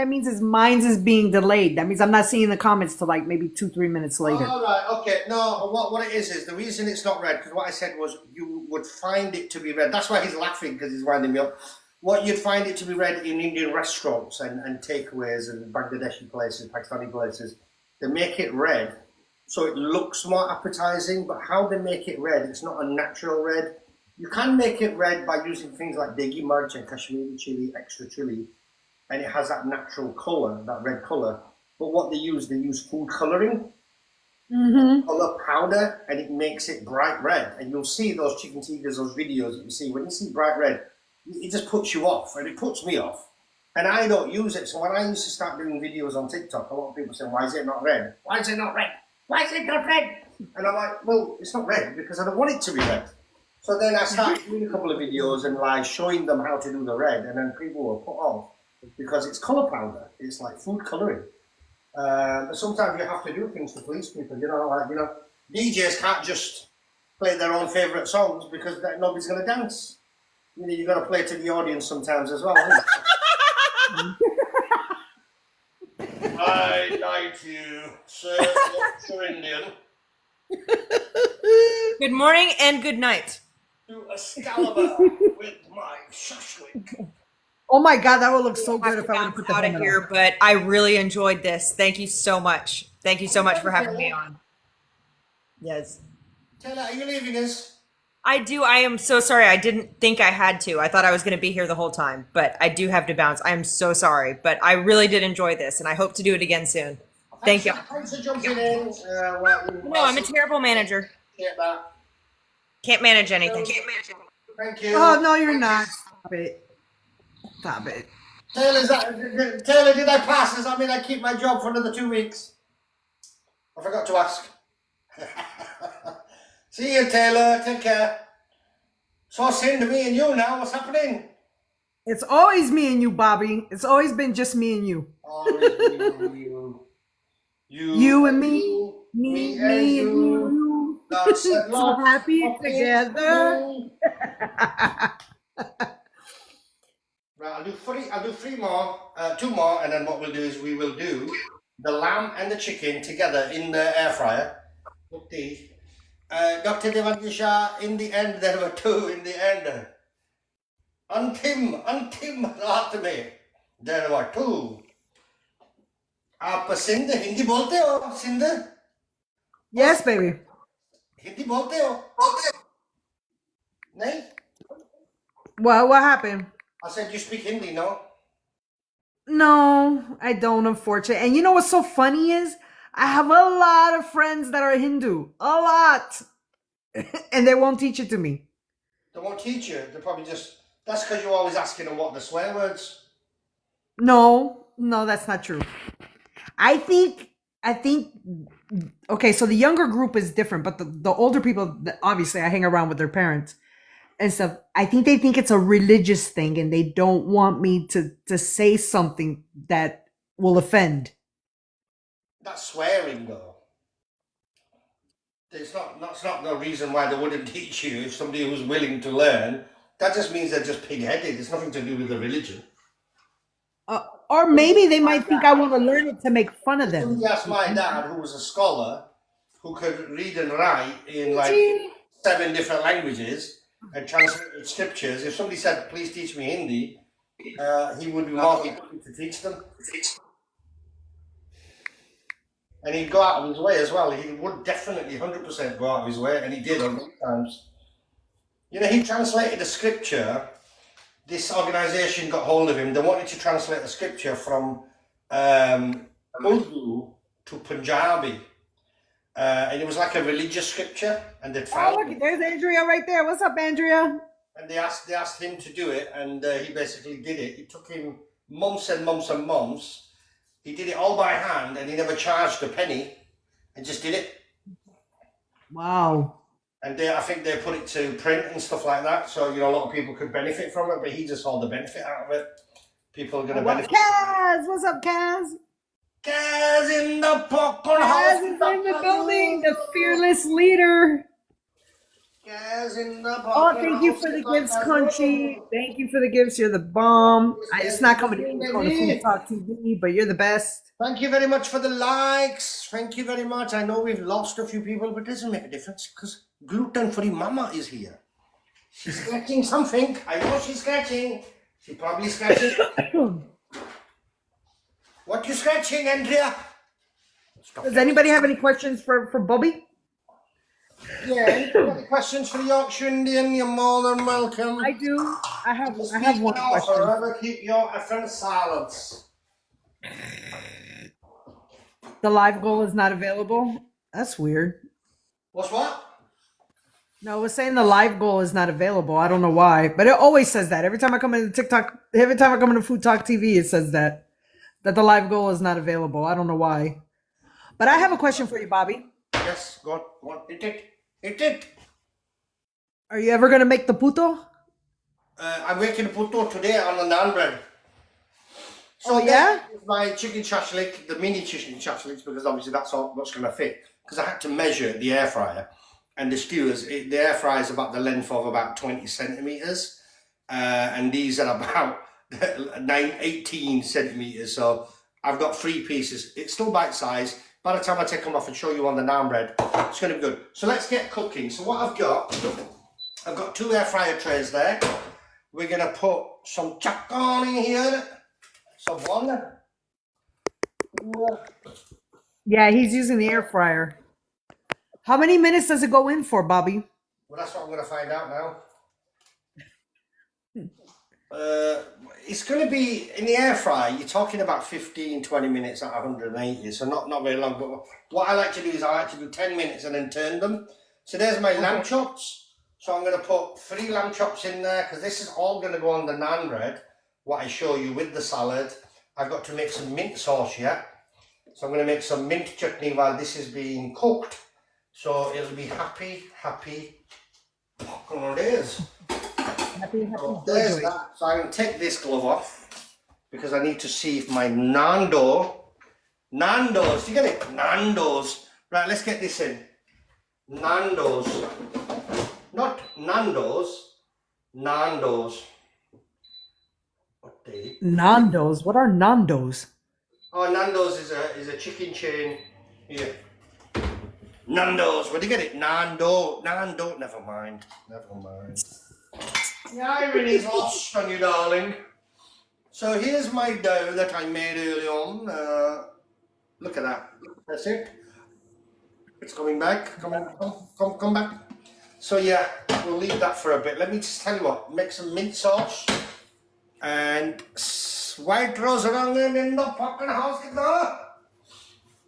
means is mine's is being delayed. That means I'm not seeing the comments till like maybe 2-3 minutes later. All right, okay. No, what it is the reason it's not red, because what I said was you would find it to be red. That's why he's laughing, because he's winding me up. What you'd find it to be red in Indian restaurants and takeaways and Bangladeshi places, Pakistani places, they make it red so it looks more appetizing. But how they make it red, it's not a natural red. You can make it red by using things like degi march and Kashmiri chili, extra chili, and it has that natural color, that red color. But what they use food coloring, color powder, and it makes it bright red. And you'll see those chicken tigers, those videos that you see. When you see bright red, it just puts you off, and it puts me off. And I don't use it. So when I used to start doing videos on TikTok, a lot of people say, "Why is it not red? Why is it not red? Why is it not red?" And I'm like, well, it's not red because I don't want it to be red. So then I started doing a couple of videos and like showing them how to do the red, and then people were put off because it's color powder. It's like food coloring. But sometimes you have to do things to please people. DJs can't just play their own favorite songs because nobody's going to dance. You got to play to the audience sometimes as well. I like you, sir. YorkshireIndian. Good morning and good night. To Excalibur with my Shashlik. Oh my God, that would look so good if I would I'm have put the out of helmet here, on. but I really enjoyed this. Thank you so much. Thank you so much for having me on. Yes. Taylor, are you leaving us? I do. I am so sorry. I didn't think I had to. I thought I was going to be here the whole time, but I do have to bounce. I am so sorry, but I really did enjoy this, and I hope to do it again soon. Thank you. Thanks for jumping in. No, I'm a terrible manager. Can't manage anything. Thank you. Oh no, you're not. Stop it. Stop it. Taylor, did I pass? Does that mean I keep my job for another 2 weeks? I forgot to ask. See you, Taylor. Take care. So Sind, me and you now. What's happening? It's always me and you, Bobby. It's always been just me and you. Always me and you. You and me. Me and you. So happy together. Right, I'll do 3 more, 2 more, and then what we'll do is we will do the lamb and the chicken together in the air fryer. Dr. Devangisha, in the end, there were 2 in the end. Antim रात में there were 2. आप सिंध हिंदी बोलते हो Sindh? Yes, baby. Hindi बोलते हो? नहीं? Well, what happened? I said you speak Hindi, no? No, I don't, unfortunately. And you know what's so funny is I have a lot of friends that are Hindu. A lot. And they won't teach it to me. They won't teach you. They probably just... That's because you're always asking them what the swear words. No, that's not true. I think, okay, so the younger group is different, but the older people, obviously I hang around with their parents and stuff. I think they think it's a religious thing and they don't want me to say something that will offend. That's swearing, though. That's not no reason why they wouldn't teach you if somebody was willing to learn. That just means they're just pig-headed. It's nothing to do with the religion. Or maybe they might think I want to learn it to make fun of them. Somebody asked my dad, who was a scholar, who could read and write in like 7 different languages and translate scriptures. If somebody said, please teach me Hindi, he would be more than happy to teach them. And he'd go out of his way as well. He would definitely 100% go out of his way, and he did a lot of times. You know, he translated a scripture. This organisation got hold of him. They wanted to translate a scripture from Urdu to Punjabi. and it was like a religious scripture, and they'd Oh, found look, there's Andrea right there. What's up, Andrea? and they asked him to do it, and he basically did it. It took him months and months and months. He did it all by hand, and he never charged a penny, and just did it. Wow. And I think they put it to print and stuff like that, so a lot of people could benefit from it. But he just saw the benefit out of it. People are going to benefit. Kaz, what's up, Kaz? Kaz in the popcorn Kaz house. is in the building, the fearless leader. Kaz in the Oh, popcorn thank you house. for the gifts, Crunchy. Thank you for the gifts. You're the bomb. It's not coming to Food Talk TV, but you're the best. Thank you very much for the likes. Thank you very much. I know we've lost a few people, but it doesn't make a difference because gluten-free mama is here. She's scratching something. I know she's scratching. She's probably scratching. What you scratching, Andrea? Does anybody have any questions for Bobby? Yeah, any questions for the Yorkshire Indian? You're more than welcome. I do. I have one question. Forever keep your effing silence. The live goal is not available. That's weird. What's what? No, it was saying the live goal is not available. I don't know why, but it always says that every time I come into TikTok. Every time I come into Food Talk TV, it says that the live goal is not available. I don't know why. But I have a question for you, Bobby. Yes, go on. Hit it. Hit it. Are you ever gonna make the puto? I'm making a puto today on the naan bread. So Oh, yeah? my chicken shashlik, the mini chicken shashliks, because obviously that's all what's going to fit. Because I had to measure the air fryer, and the skewers. The air fryer is about the length of about 20 centimeters, and these are about 18 centimeters. So I've got 3 pieces. It's still bite size. By the time I take them off and show you on the naan bread, it's going to be good. So let's get cooking. So what I've got 2 air fryer trays there. We're going to put some chakon in here. So one. Yeah, he's using the air fryer. How many minutes does it go in for, Bobby? Well, that's what I'm going to find out now. It's going to be in the air fryer. You're talking about 15-20 minutes at 180, so not very long. But what I like to do is I like to do 10 minutes and then turn them. So there's my lamb chops. So I'm going to put 3 lamb chops in there because this is all going to go on the naan bread. What I show you with the salad. I've got to make some mint sauce here. So I'm going to make some mint chutney while this is being cooked. So it'll be happy popcorn days. Happy So there's that. So I'm going to take this glove off because I need to see if my Nando's, you get it? Nando's. Right, let's get this in. Nando's. Not Nando's. Nando's. Nando's. What are Nando's? Oh, Nando's is a chicken chain here. Nando's. Where do you get it? Nando. Never mind. The irony's lost on you, darling. So here's my dough that I made early on. Look at that. That's it. It's coming back. Come back. So yeah, we'll leave that for a bit. Let me just tell you what. Make some mint sauce. And white rose around in the popcorn house.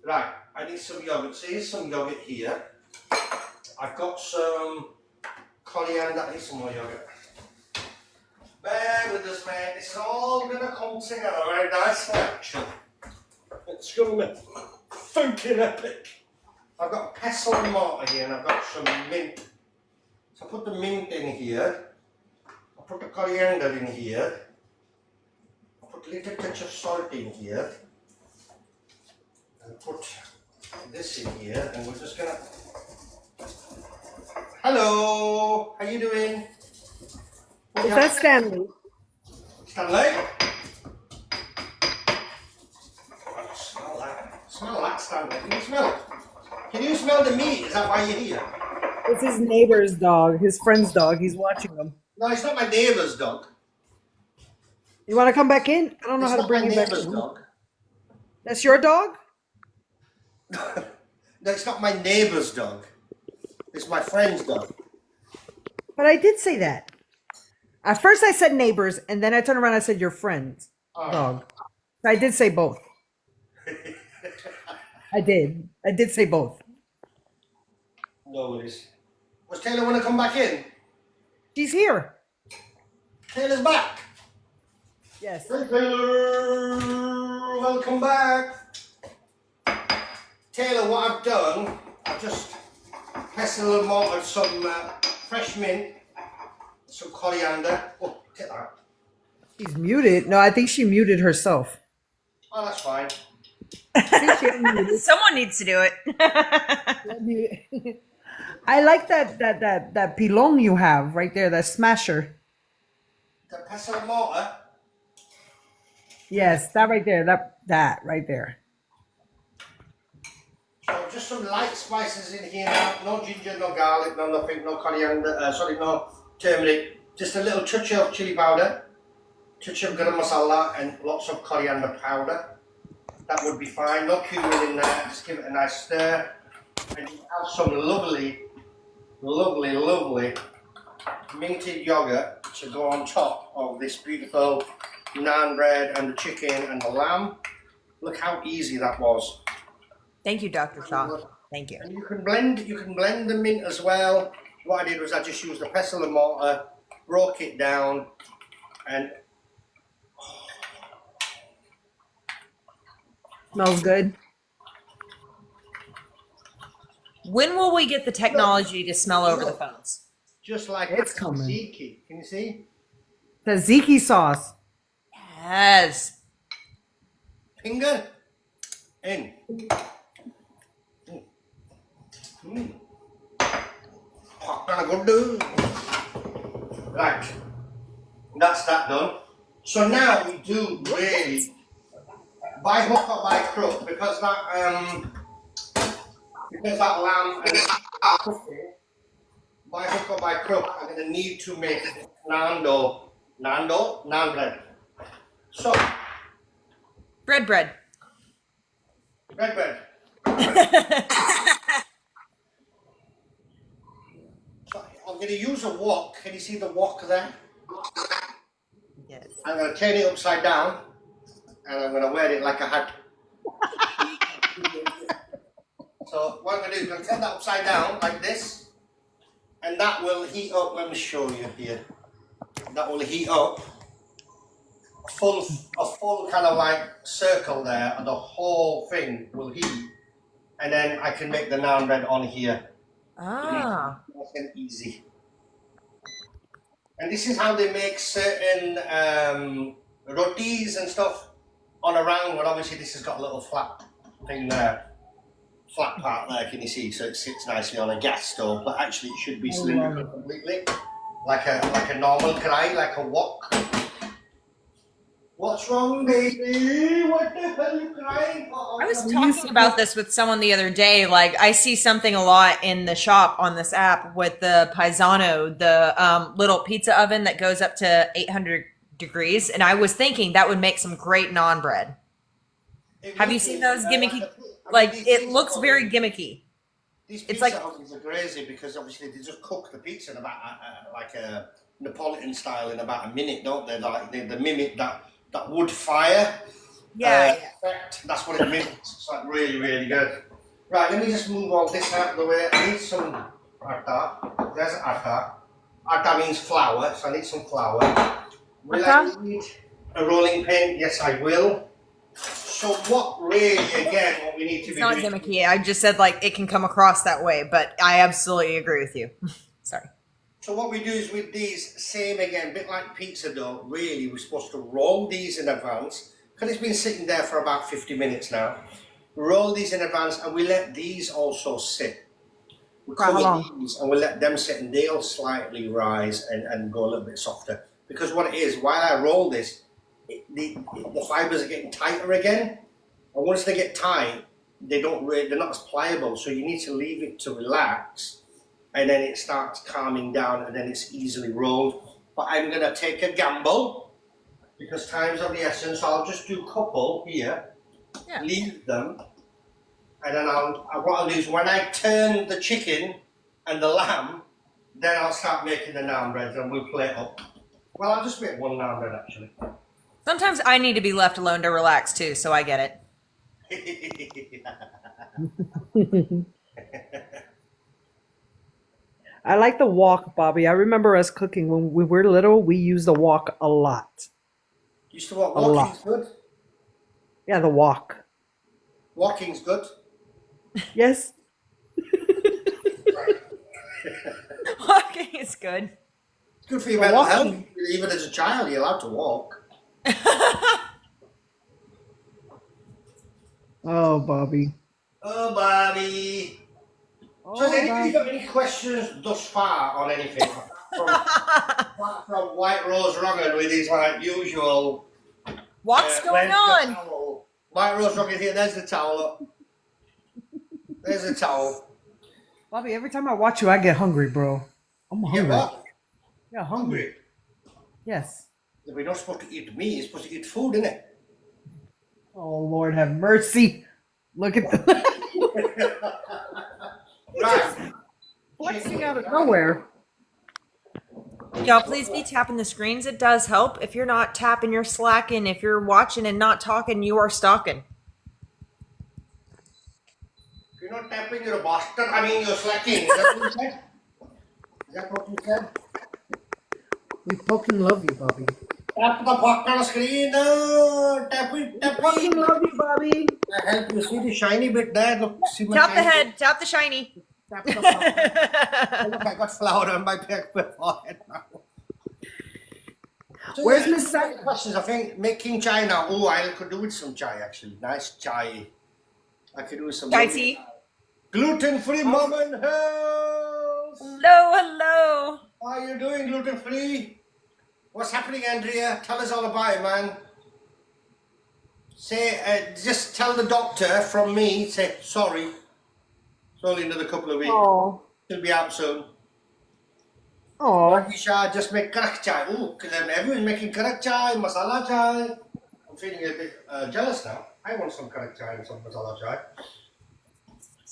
Right, I need some yogurt. So here's some yogurt here. I've got some coriander. I need some more yogurt. Bear with us, mate. This is all going to come together very nicely, actually. It's going to be funky epic. I've got a pestle and mortar here, and I've got some mint. So I put the mint in here. I put the coriander in here. Put a little touch of salt in here and put this in here, and we're just gonna. Hello, how you doing? Is that Stanley? Stanley? Smell that, Stanley. Can you smell it? Can you smell the meat? Is that why you're here? It's his neighbor's dog, his friend's dog. He's watching them. No, it's not my neighbour's dog. You want to come back in? I don't know how to bring you back in. Dog. That's your dog? No, it's not my neighbour's dog. It's my friend's dog. But I did say that. At first I said neighbors, and then I turned around and I said your friend's dog. I did say both. I did say both. No worries. Was Taylor want to come back in? She's here. Taylor's back. Yes. Hey, Taylor, welcome back. Taylor, what I've done, I've just pestled and mortared some fresh mint, some coriander. Oh, take that. She's muted. No, I think she muted herself. Oh, that's fine. I think she unmuted. Someone needs to do it. I like that pilon you have right there, that smasher. The pestle and mortar. Yes, that right there. That right there. So just some light spices in here now. No ginger, no garlic, no nothing, no coriander. No turmeric. Just a little touch of chili powder, touch of garam masala, and lots of coriander powder. That would be fine. No cumin in there. Just give it a nice stir, and you have some lovely minted yogurt to go on top of this beautiful naan bread and the chicken and the lamb. Look how easy that was. Thank you, Dr. Shaw. Thank you. And you can blend the mint as well. What I did was I just used the pestle and mortar, broke it down, and Smells good. When will we get the technology to smell over the phones? just like It's coming. tzatziki. Can you see? Tzatziki sauce. Yes. Finger in. Right, that's that done. So now we do really, by hook or by crook, because that lamb and cooking, by hook or by crook, I'm going to need to make naan bread. So, Bread. bread. So I'm going to use a wok. Can you see the wok there? Yes. I'm going to turn it upside down, and I'm going to wear it like a hat. So what I'm going to do is I'm going to turn that upside down like this, and that will heat up. Let me show you here. That will heat up a full kind of like circle there, and the whole thing will heat, and then I can make the naan bread on here. Ah. Nice and easy. And this is how they make certain rotis and stuff on a round, but obviously this has got a little flat thing there, flat part there, can you see? So it sits nicely on a gas stove, but actually it should be cylindrical completely, like a normal karahi, like a wok. What's wrong, baby? What the hell are you crying for? I was talking about this with someone the other day. Like, I see something a lot in the shop on this app with the Paisano, the little pizza oven that goes up to 800 degrees. And I was thinking that would make some great naan bread. Have you seen those gimmicky? Like, it looks very gimmicky. These It's pizza like- ovens are crazy because obviously they just cook the pizza in about like a Napoleon style in about a minute, don't they? Like they mimic that wood fire. Yeah. Effect. That's what it mimics. It's like really good. Right, let me just move all this out of the way. I need some atta. There's atta. Atta means flour, so I need some flour. Will I need a rolling pin? Yes, I will. So what really, again, what we need to It's be not doing... gimmicky. I just said, like, it can come across that way, but I absolutely agree with you. Sorry. So what we do is with these, same again, a bit like pizza dough, really, we're supposed to roll these in advance, because it's been sitting there for about 50 minutes now. Roll these in advance, and we let these also sit. We cover these, and we let them sit, and they'll slightly rise and go a little bit softer. Because what it is, while I roll this, the fibers are getting tighter again, and once they get tight, they're not as pliable, so you need to leave it to relax, and then it starts calming down, and then it's easily rolled. But I'm going to take a gamble, because time's of the essence, so I'll just do a couple here, leave them, and then what I'll do is when I turn the chicken and the lamb, then I'll start making the naan bread, and we'll play it up. Well, I'll just make one naan bread, actually. Sometimes I need to be left alone to relax, too, so I get it. I like the wok, Bobby. I remember us cooking when we were little. We used the wok a lot. Used to walk. A Walking's lot. good. Yeah, the wok. Walking's good. Yes. Walking is good. It's good for your The mental health. walking. Even as a child, you're allowed to walk. Oh, Bobby. Oh, Bobby. So has Oh, anybody Bobby. got any questions thus far on anything? Apart from White Rose Rogan with his like usual. What's going where's the on? towel? White Rose Rogan here. There's the towel. Look. There's the towel. Bobby, every time I watch you, I get hungry, bro. I'm You get hungry. what? Yeah, hungry. Hungry. Yes. We're not supposed to eat meat. You're supposed to eat food, innit? Oh, Lord have mercy. Look at the Right. flexing out of nowhere. Y'all, please be tapping the screens. It does help. If you're not tapping, you're slacking. If you're watching and not talking, you are stalking. If you're not tapping, you're a bastard. I mean, you're slacking. Is that what you said? Is that what you said? We fucking love you, Bobby. Tap the fuck on the screen. Tap it, tap Fucking it. love you, Bobby. I help you see the shiny bit there. Look, see my Tap the shiny head. Tap the shiny. bit? Tap the fuck. Look, I got flour on my forehead now. So, Where's yeah, Miss Sa- questions? I think making chai now. Oh, I could do with some chai actually. Nice chai. I could do with some Chai tea. gluten-free mom and house. Hello, hello. How are you doing, gluten-free? What's happening, Andrea? Tell us all about it, man. Say, just tell the doctor from me. Say sorry. It's only another couple of weeks. Oh. It'll be out soon. Oh. We shall just make karak chai. Ooh, because everyone's making karak chai, masala chai. I'm feeling a bit jealous now. I want some karak chai and some masala chai.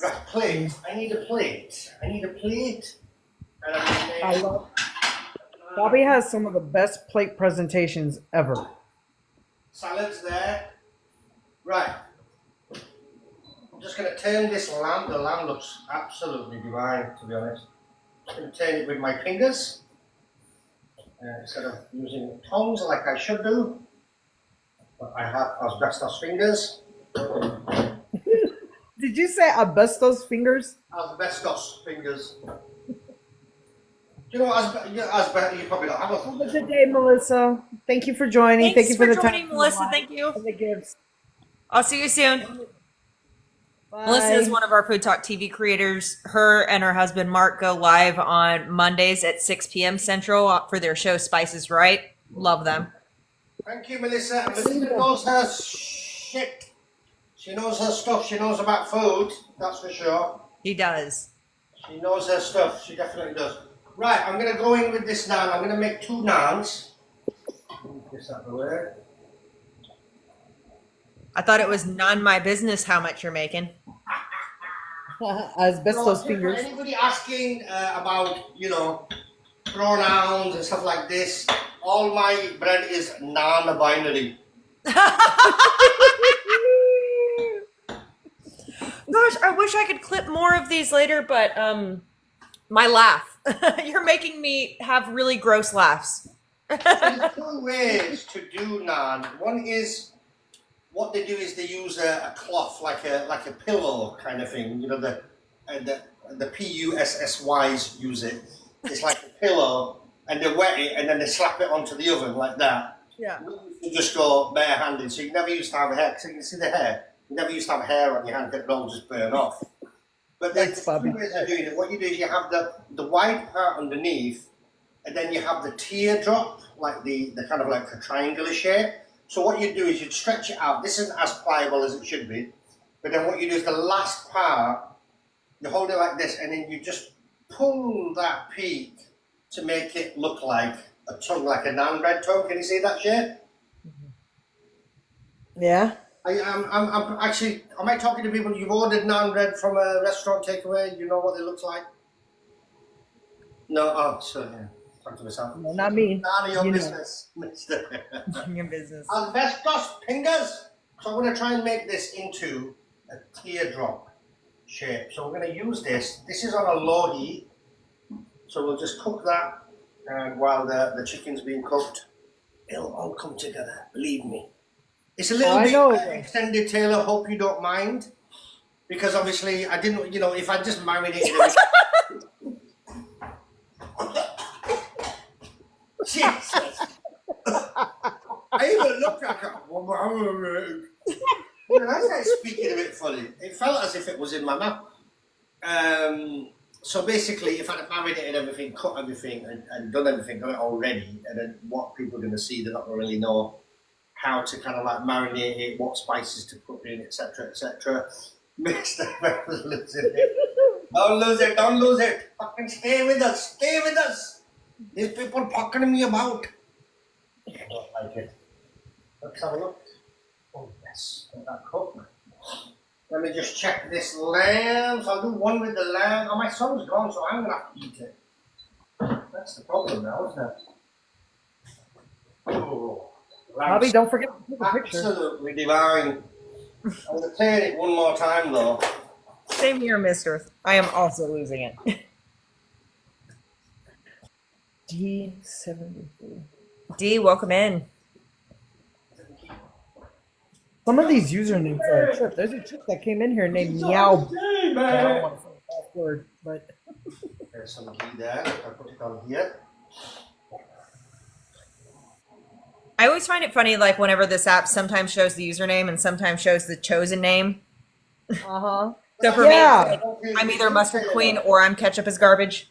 Right, plate. I need a plate. I need a plate. And I love Bobby has some of the best plate presentations ever. salads there. Right. I'm just going to turn this lamb. The lamb looks absolutely divine, to be honest. I'm going to turn it with my fingers instead of using tongs like I should do. But I have asbestos fingers. Did you say asbestos fingers? Asbestos fingers. Do you know what asbestos? You probably don't have Have a good day, Melissa. Thank you for joining. Thanks Thank you for the joining, time. Melissa. Thank you. For the gifts. I'll see you soon. Bye. Melissa is one of our Food Talk TV creators. Her and her husband Mark go live on Mondays at 6 p.m. Central for their show Spices Right. Love them. Thank you, Melissa. Melissa knows her shit. She knows her stuff. She knows about food. That's for sure. He does. She knows her stuff. She definitely does. Right, I'm going to go in with this naan. I'm going to make 2 naans. Move this out of the way. I thought it was none my business how much you're making. Asbestos So, fingers. for anybody asking about, pronouns and stuff like this, all my bread is non-binary. Gosh, I wish I could clip more of these later, but my laugh. You're making me have really gross laughs. There's 2 ways to do naan. One is what they do is they use a cloth like a pillow kind of thing. You know the PUSSYs use it. It's like a pillow, and they wet it and then they slap it onto the oven like that. Yeah. You just go barehanded, so you never used to have hair. Because you can see the hair. You never used to have hair on your hand; it all just burn off. But Thanks, there's 2 Bobby. ways of doing it. What you do is you have the white part underneath, and then you have the teardrop, like the kind of like a triangular shape. So what you do is you stretch it out. This isn't as pliable as it should be, but then what you do is the last part, you hold it like this, and then you just pull that peak to make it look like a tongue, like a naan bread tongue. Can you see that shape? Yeah. I'm actually, am I talking to people? You've ordered naan bread from a restaurant takeaway. You know what they look like? No, oh, sorry. Yeah. Talk to myself. No, not me. None of your You know. business, mister. Your business. Asbestos fingers. So I'm going to try and make this into a teardrop shape. So we're going to use this. This is on a low heat. So we'll just cook that, and while the chicken's being cooked, it'll all come together. Believe me. It's a little bit extended, Taylor. Hope you don't mind, because obviously I didn't. You know, if I just marinated it. Jesus. I even looked like I started speaking a bit funny. It felt as if it was in my mouth. So basically, if I'd have marinated everything, cut everything, and done everything, got it all ready, and then what people are going to see, they're not going to really know how to kind of like marinate it, what spices to put in, etc., etc. Mixed up, losing it. Don't lose it, don't lose it. Fucking stay with us, stay with us. These people fucking me about. I don't like it. Let's have a look. Oh yes, let that cook. Let me just check this lamb. So I'll do one with the lamb. Oh, my son's gone, so I'm gonna have to eat it. That's the problem now, isn't it? Oh, Bobby, don't forget to take a picture. Absolutely divine. I'm gonna play it one more time though. Same here, mister. I am also losing it. D73. D, welcome in. Some of these usernames are a trip. There's a chick that came in here named Meow. I don't want to say the last word, but there's some ghee there. I'll put it on here. I always find it funny, like whenever this app sometimes shows the username and sometimes shows the chosen name. uh-huh. So for me, it's like, I'm either mustard queen or I'm ketchup is garbage.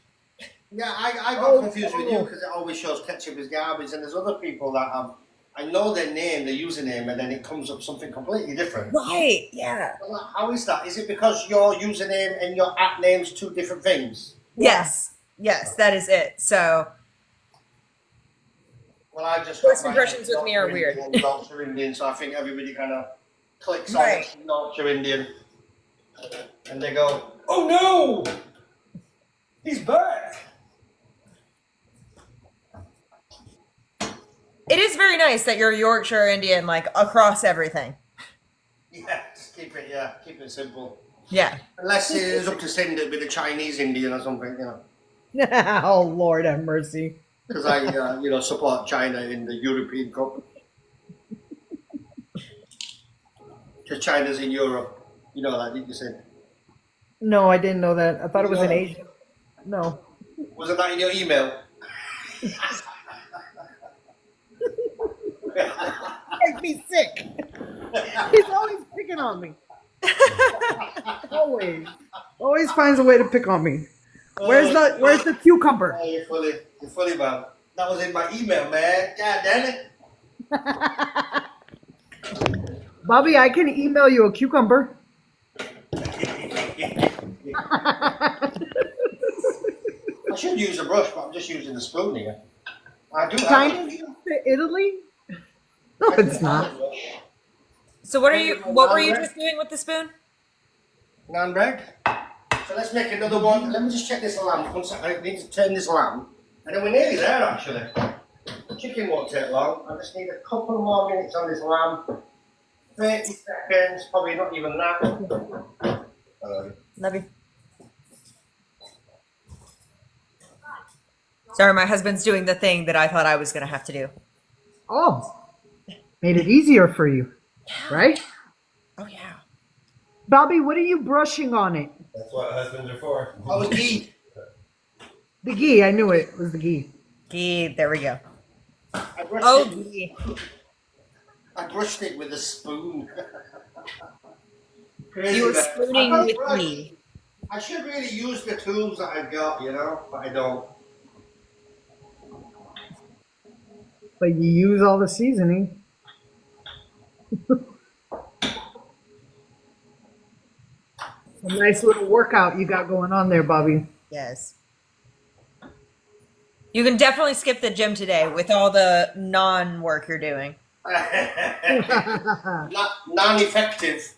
Yeah, I got confused with you because it always shows ketchup is garbage, and there's other people that have. I know their name, their username, and then it comes up something completely different. Right, yeah. How is that? Is it because your username and your app name's two different things? Yes, yes, that is it. So, well, I just first impressions with me are weird. YorkshireIndian, so I think everybody kind of clicks on YorkshireIndian, and they go, "Oh no, he's back." It is very nice that you're Yorkshire Indian, like across everything. Yeah, just keep it simple. Yeah. Unless it's up to send it with a Chinese Indian or something, you know. Oh Lord have mercy. Because I, support China in the European Cup. Because China's in Europe. You know that, didn't you say? No, I didn't know that. I thought it was in Asia. No. Wasn't that in your email? Makes me sick. He's always picking on me. Always finds a way to pick on me. Where's the cucumber? Oh, you're fully, man. That was in my email, man. God damn it. Bobby, I can email you a cucumber. I should use a brush, but I'm just using the spoon here. I do. China's to Italy? No, it's not. So what were you just doing with the spoon? Naan bread. So let's make another one. Let me just check this lamb. One second. I need to turn this lamb. And then we're nearly there, actually. The chicken won't take long. I just need a couple more minutes on this lamb. 30 seconds, probably not even that. Love you. Sorry, my husband's doing the thing that I thought I was going to have to do. Oh, made it easier for you, right? Oh, yeah. Bobby, what are you brushing on it? That's what husbands are for. Oh, it's ghee. The ghee, I knew it was the ghee. Ghee, there we go. Ghee. I brushed it with a spoon. Crazy, You were man. spooning with ghee. I should really use the tools that I've got, but I don't. But you use all the seasoning. A nice little workout you got going on there, Bobby. Yes. You can definitely skip the gym today with all the non-work you're doing. Non-effective.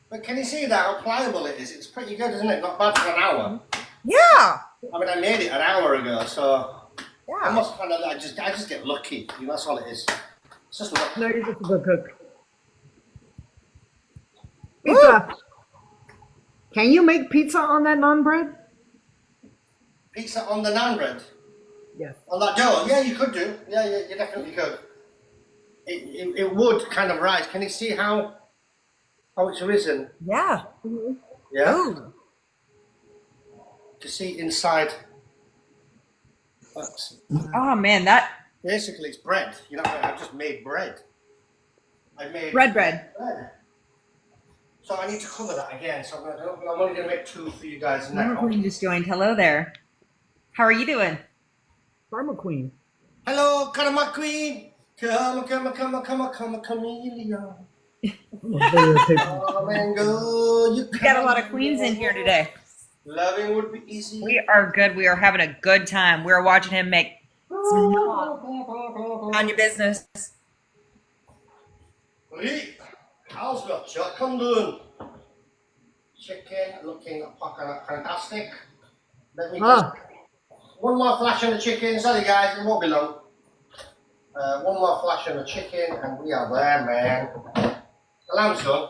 But can you see that how pliable it is? It's pretty good, isn't it? Not bad for an hour. Yeah. I mean, I made it an hour ago, so I Yeah. must kind of. I just get lucky. That's all it is. It's just luck. No, you're just a good cook. Pizza. Can you make pizza on that naan bread? Pizza on the naan bread. Yes. On that dough? Yeah, you could do. Yeah, you definitely could. It would kind of rise. Can you see how it's risen? Yeah. Yeah. Ooh. To see inside. That's, Oh man, that basically, it's bread. You know, I've just made bread. I made bread. So I need to cover that again. So I'm only going to make 2 for you guys Sharma now. Queen just joined. Hello there. How are you doing? Sharma Queen. Hello, Karma Queen. Come, chameleon. Come and go. We got a lot of queens in here today. Loving would be easy. We are good. We are having a good time. We are watching him make some on your business. Right, how's the chicken doing? Chicken looking fantastic. Let me just one more flash on the chicken. Sorry guys, it won't be long. One more flash on the chicken and we are there, man. The lamb's done.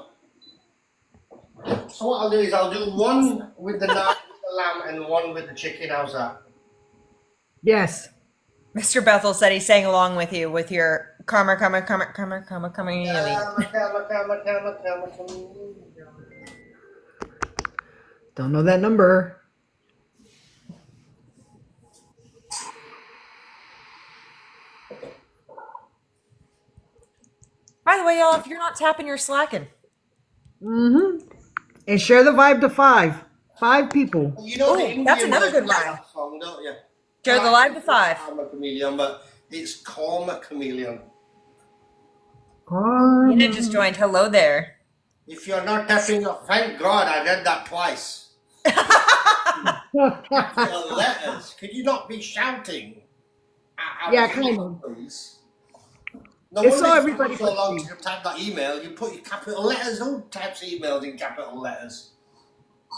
So what I'll do is I'll do one with the lamb and one with the chicken. How's that? Yes. Mr. Bethel said he sang along with you with your karma. Don't know that number. By the way, y'all, if you're not tapping, you're slacking. Mm-hmm. And share the vibe to 5. 5 people. You know, that's another good rhyme. Song, don't you? Share the live to 5. I'm a chameleon, but it's Karma Chameleon. Nina just joined. Hello there. If you're not tapping your, thank God I read that twice. Capital letters. Could you not be shouting? Yeah, kind of. No It's so wonder everybody it took so long can to type that email. You put your capital letters. Who types emails in capital letters?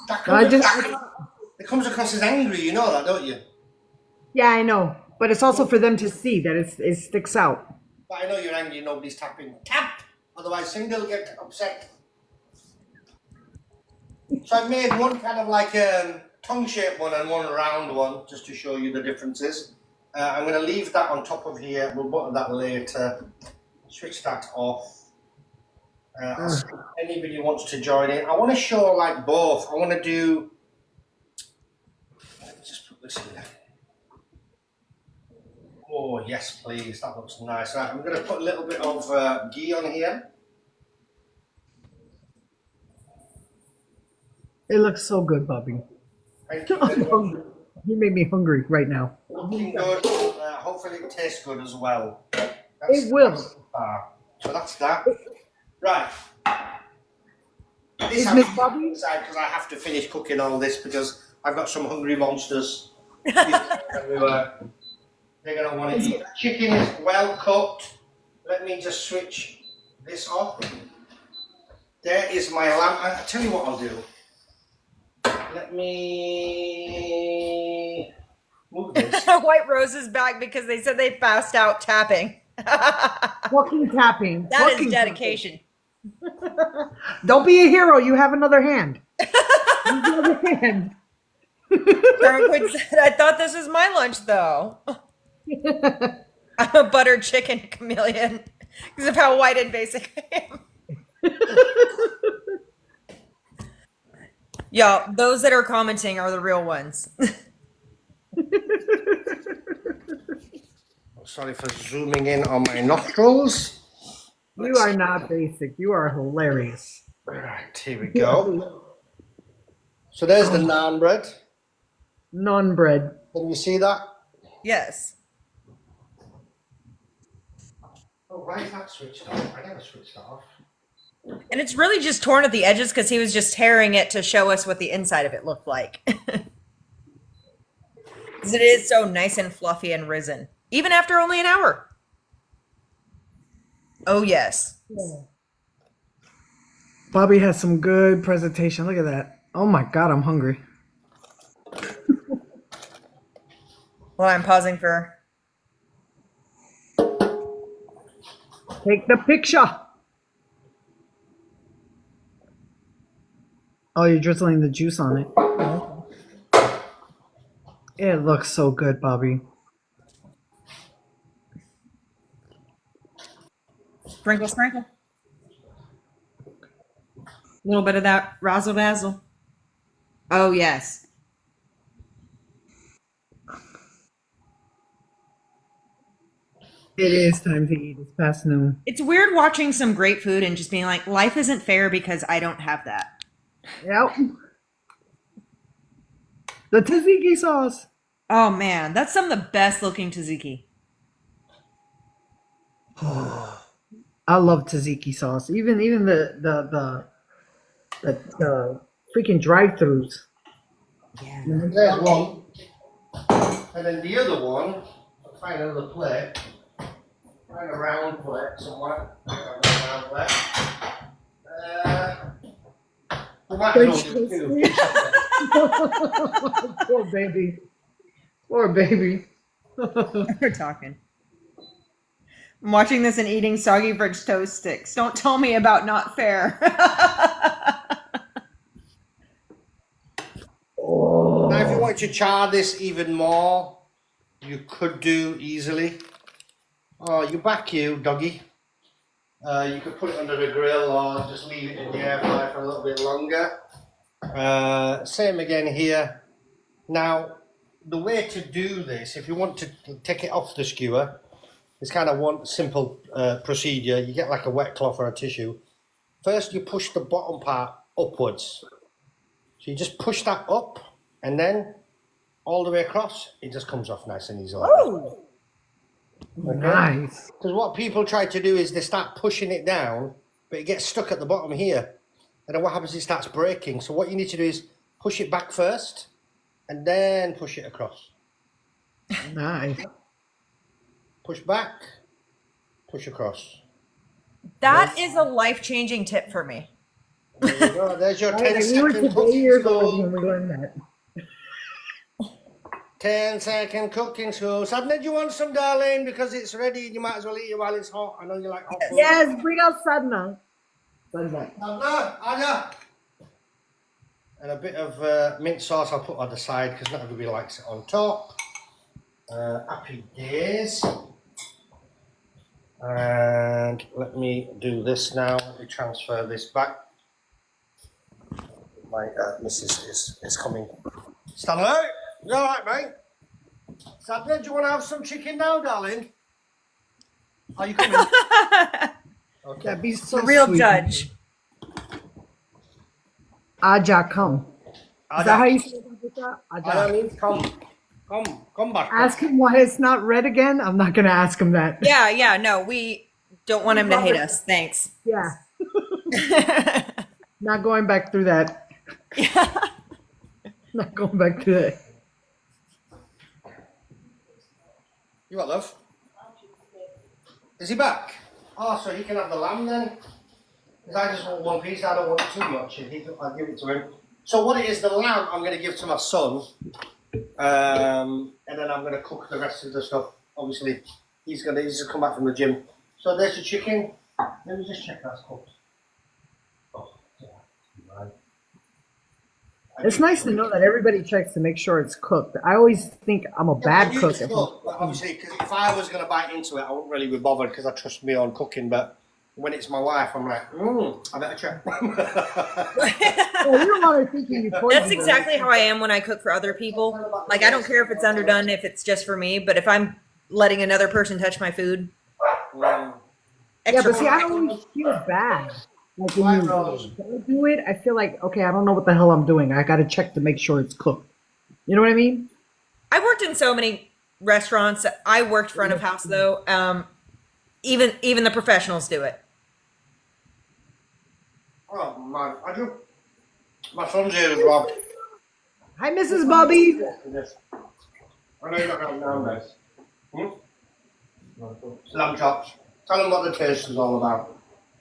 That it comes across as angry. You know that, don't you? Yeah, I know. But it's also for them to see that it sticks out. But I know you're angry. Nobody's tapping. Tap. Otherwise, Cindy will get upset. So I've made one kind of like a tongue-shaped one and one round one, just to show you the differences. I'm going to leave that on top of here. We'll button that later. Switch that off. I'll see if anybody wants to join in. I want to show like both. I want to do. Let me just put this here. Oh yes, please. That looks nice. Right, I'm going to put a little bit of ghee on here. It looks so good, Bobby. Thank you. You made me hungry right now. Looking good. Hopefully it tastes good as well. It will. So that's that. Right. This Is has Miss to be Bobby? inside because I have to finish cooking all this because I've got some hungry monsters everywhere. They're going to want to eat. Chicken is well cooked. Let me just switch this off. There is my lamb. I'll tell you what I'll do. Let me move this. White Rose is back because they said they passed out tapping. Fucking tapping. That Fucking is dedication. tapping. Don't be a hero. You have another hand. Use the other hand. Sharma said, I thought this was my lunch, though. I'm a buttered chicken chameleon because of how white and basic I am. Y'all, those that are commenting are the real ones. Sorry for zooming in on my nostrils. You are not basic. You are hilarious. Right, here we go. So there's the naan bread. Naan bread. Can you see that? Yes. Oh, why is that switched off? I never switched that off. And it's really just torn at the edges because he was just tearing it to show us what the inside of it looked like. Because it is so nice and fluffy and risen, even after only an hour. Oh, yes. Yeah. Bobby has some good presentation. Look at that. Oh my God, I'm hungry. Well, I'm pausing for... Take the picture. Oh, you're drizzling the juice on it. Oh, okay. It looks so good, Bobby. Sprinkle, sprinkle. A little bit of that razzle dazzle. Oh, yes. It is time to eat. It's past noon. It's weird watching some great food and just being like, life isn't fair because I don't have that. Yep. The tzatziki sauce. Oh, man. That's some of the best looking tzatziki. I love tzatziki sauce. Even the freaking drive-throughs. Yeah. There's one. And then the other one, I'll find another plate. Find a round plate somewhere. Find a round plate. We might as well do two. Poor baby. Poor baby. We're talking. I'm watching this and eating soggy French toast sticks. Don't tell me about not fair. Oh. Now, if you wanted to char this even more, you could do easily. Oh, you back you, doggy. You could put it under the grill or just leave it in the air fryer for a little bit longer. Same again here. Now, the way to do this, if you want to take it off the skewer, it's kind of one simple procedure. You get like a wet cloth or a tissue. First, you push the bottom part upwards. So you just push that up, and then all the way across, it just comes off nice and easy. Like Oh, okay? Nice. Because what people try to do is they start pushing it down, but it gets stuck at the bottom here. And then what happens is it starts breaking. So what you need to do is push it back first, and then push it across. Nice. Push back, push across. that is a life-changing tip for me. There you go. There's your 10 We were second 8 cooking years old school. when we learned that. 10-second cooking school. Sadna, do you want some, darling? Because it's ready. You might as well eat it while it's hot. I know you like hot food. Yes, bring out Sadna. Sadna. Sadna, Anna. And a bit of mint sauce I'll put on the side because not everybody likes it on top. Happy days. And let me do this now. Let me transfer this back. My missus is coming. Stanley, you all right, mate? Sadna, do you want to have some chicken now, darling? Are you coming? Okay. That'd be so The real sweet. judge. Aja, come. Is that how you say it? Aja Aja. means come back. Ask him why it's not red again. I'm not gonna ask him that. Yeah, no, we don't want him to hate us. Thanks. Yeah. Not going back through that. Not going back through that. You what, love? Is he back? Oh, so he can have the lamb then? Because I just want one piece, I don't want too much. I'll give it to him. So what it is, the lamb I'm going to give to my son. And then I'm going to cook the rest of the stuff. Obviously, he's just come back from the gym. So there's the chicken. Let me just check that's cooked. Oh, yeah. Right. It's nice to know that everybody checks to make sure it's cooked. I always think I'm a bad cook. But obviously, because if I was going to bite into it, I wouldn't really be bothered because I trust me on cooking. But when it's my wife, I'm like, I better check. Oh, you don't want to thinking you poisoned That's exactly how I am when I cook for other people. Like, I don't care if it's underdone, if it's just for me, but if I'm letting another person touch my food, Yeah, but see, I always feel bad. Like when you do it, I feel like, okay, I don't know what the hell I'm doing. I got to check to make sure it's cooked. You know what I mean? I've worked in so many restaurants. I worked front of house though. Even the professionals do it. Oh man, I do. My son's here as well. Hi, Mrs. Bobby. I know you're not going down this. Lamb chops. Tell them what the taste is all about.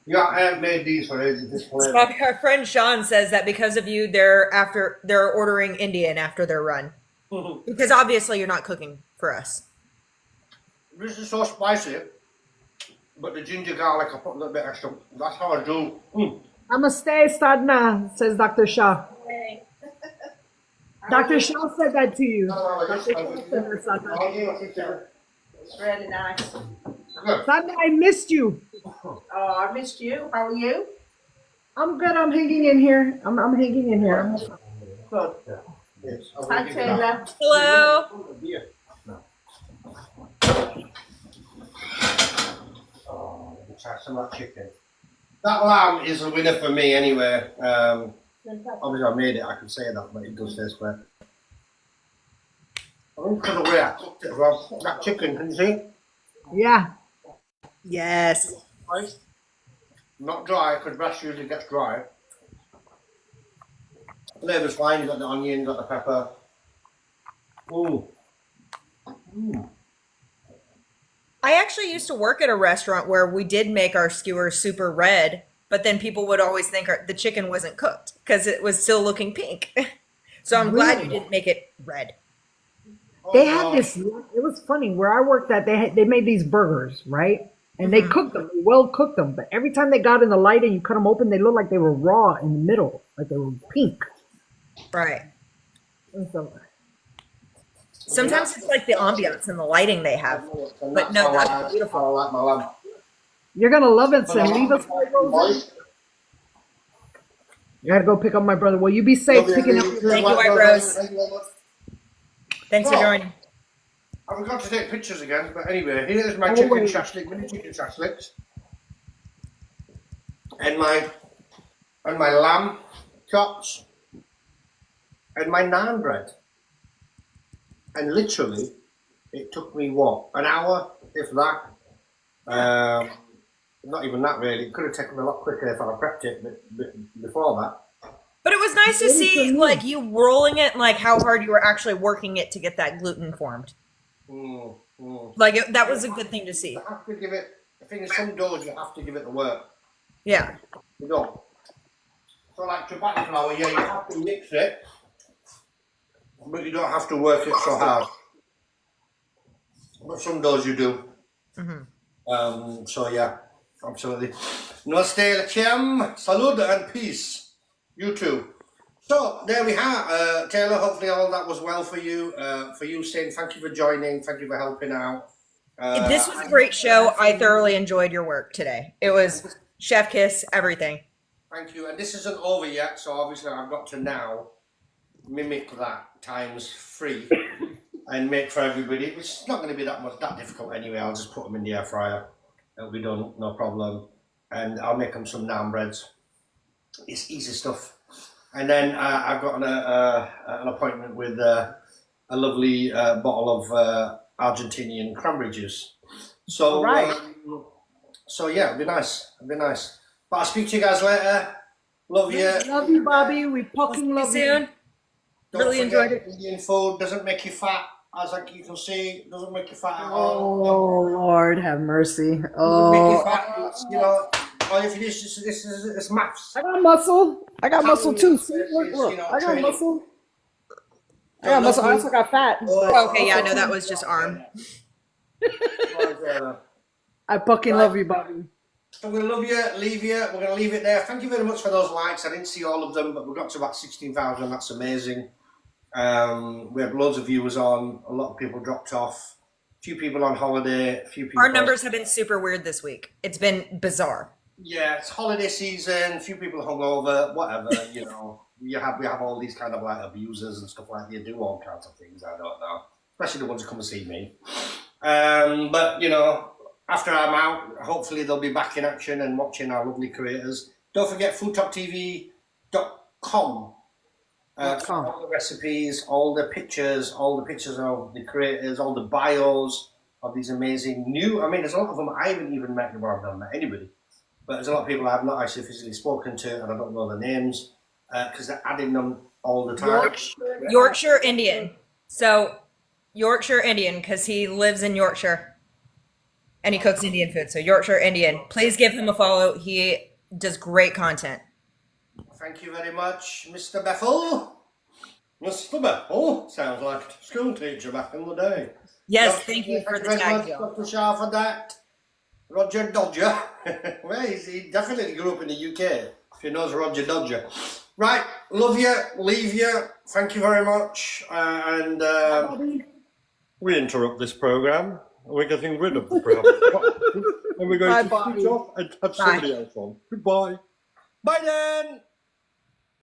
Yeah, I haven't made these for ages. This flavor. Bobby, our friend Sean says that because of you, they're ordering Indian after their run because obviously you're not cooking for us. This is so spicy, but the ginger garlic I put a little bit extra. That's how I do. Namaste, Sadhna, says Dr. Shah. Dr. Shah said that to you. Dr. Shah said that, Sadhna. It's really nice. Sadhna, I missed you. Oh, I missed you. How are you? I'm good. I'm hanging in here. I'm hanging in here. Good. Hi, Taylor. Hello. Oh, let's try some of that chicken. That lamb is a winner for me anyway. Obviously I made it, I can say that, but it does taste great. I think because of the way I cooked it as well. That chicken, can you see? Yeah. Yes. Nice. Not dry, because breast usually gets dry. Flavour's fine, you got the onion, you got the pepper. Ooh. I actually used to work at a restaurant where we did make our skewers super red, but then people would always think the chicken wasn't cooked because it was still looking pink. So I'm glad you didn't make it red. They had this. It was funny where I worked at. They made these burgers, right? And they cooked them, they well cooked them. But every time they got in the light and you cut them open, they looked like they were raw in the middle, like they were pink. Right. And so, Sometimes it's like the ambiance and the lighting they have. But no, that's beautiful. I like my lamb. you're gonna love it, son. Leave us white roses. You gotta go pick up my brother. Will you be safe picking up your Thank you, White Rose. Thank you very much. Thanks for joining. I forgot to take pictures again, but anyway, here's my chicken shashlik, mini chicken shashliks, and my lamb chops, and my naan bread. And literally, it took me what, an hour, if that. Not even that really. It could have taken me a lot quicker if I had prepped it before that. But it was nice to see like you rolling it, and like how hard you were actually working it to get that gluten formed. Like that was a good thing to see. You have to give it. The thing is, some doughs you have to give it the work. Yeah. You don't. So like chapati flour, yeah, you have to mix it, but you don't have to work it so hard. But some doughs you do. So yeah, absolutely. Namaste, Lachem, salud and peace. You too. So there we are, Taylor. Hopefully all that was well for you. Sin, thank you for joining. Thank you for helping out. This was a great show. I thoroughly enjoyed your work today. It was chef kiss, everything. Thank you. And this isn't over yet, so obviously I've got to now mimic that times 3 and make for everybody. It's not going to be that difficult anyway. I'll just put them in the air fryer. It'll be done, no problem. And I'll make them some naan breads. It's easy stuff. And then I've got an appointment with a lovely bottle of Argentinian cranberry juice. So, so yeah, it'll be nice. It'll be nice. But I'll speak to you guys later. Love you. Love you, Bobby. We fucking love you. Soon. Really enjoyed it. Indian food doesn't make you fat, as like you can see. Doesn't make you fat at Oh, all. Lord, have mercy. Make you Oh, fat. It's, you know, all you do is this is maths. I got muscle. I got muscle too. See, look. I got muscle. I got muscle. I also got fat. Okay, yeah, no, that was just arm. I fucking love you, Bobby. I'm going to love you, leave you. We're going to leave it there. Thank you very much for those likes. I didn't see all of them, but we got to about 16,000. That's amazing. We had loads of viewers on. A lot of people dropped off. A few people on holiday. A few people. Our numbers have been super weird this week. It's been bizarre. Yeah, it's holiday season. A few people hungover. Whatever, you know. We have all these kind of like abusers and stuff like that. You do all kinds of things. I don't know. Especially the ones who come and see me. But you know. After I'm out, hopefully they'll be back in action and watching our lovely creators. Don't forget FoodtokTV.com for all the recipes, all the pictures of the creators, all the bios of these amazing new. I mean, there's a lot of them I haven't even met. Well, I've not met anybody, but there's a lot of people I've not actually physically spoken to, and I don't know their names because they're adding them all the time. Yorkshire Indian. So Yorkshire Indian because he lives in Yorkshire. And he cooks Indian food. So Yorkshire Indian. Please give him a follow. He does great content. Thank you very much, Mr. Bethel. Mr. Bethel sounds like a school teacher back in the day. Yes, thank you for the tag. Dr. Shah for that. Roger Dodger. Well, he definitely grew up in the UK. If you knows Roger Dodger. Right, love you, leave you. Thank you very much. We interrupt this programme. We're getting rid of the programme. And we're going Bye, to Bobby. switch off and have somebody else on. Goodbye. Bye then.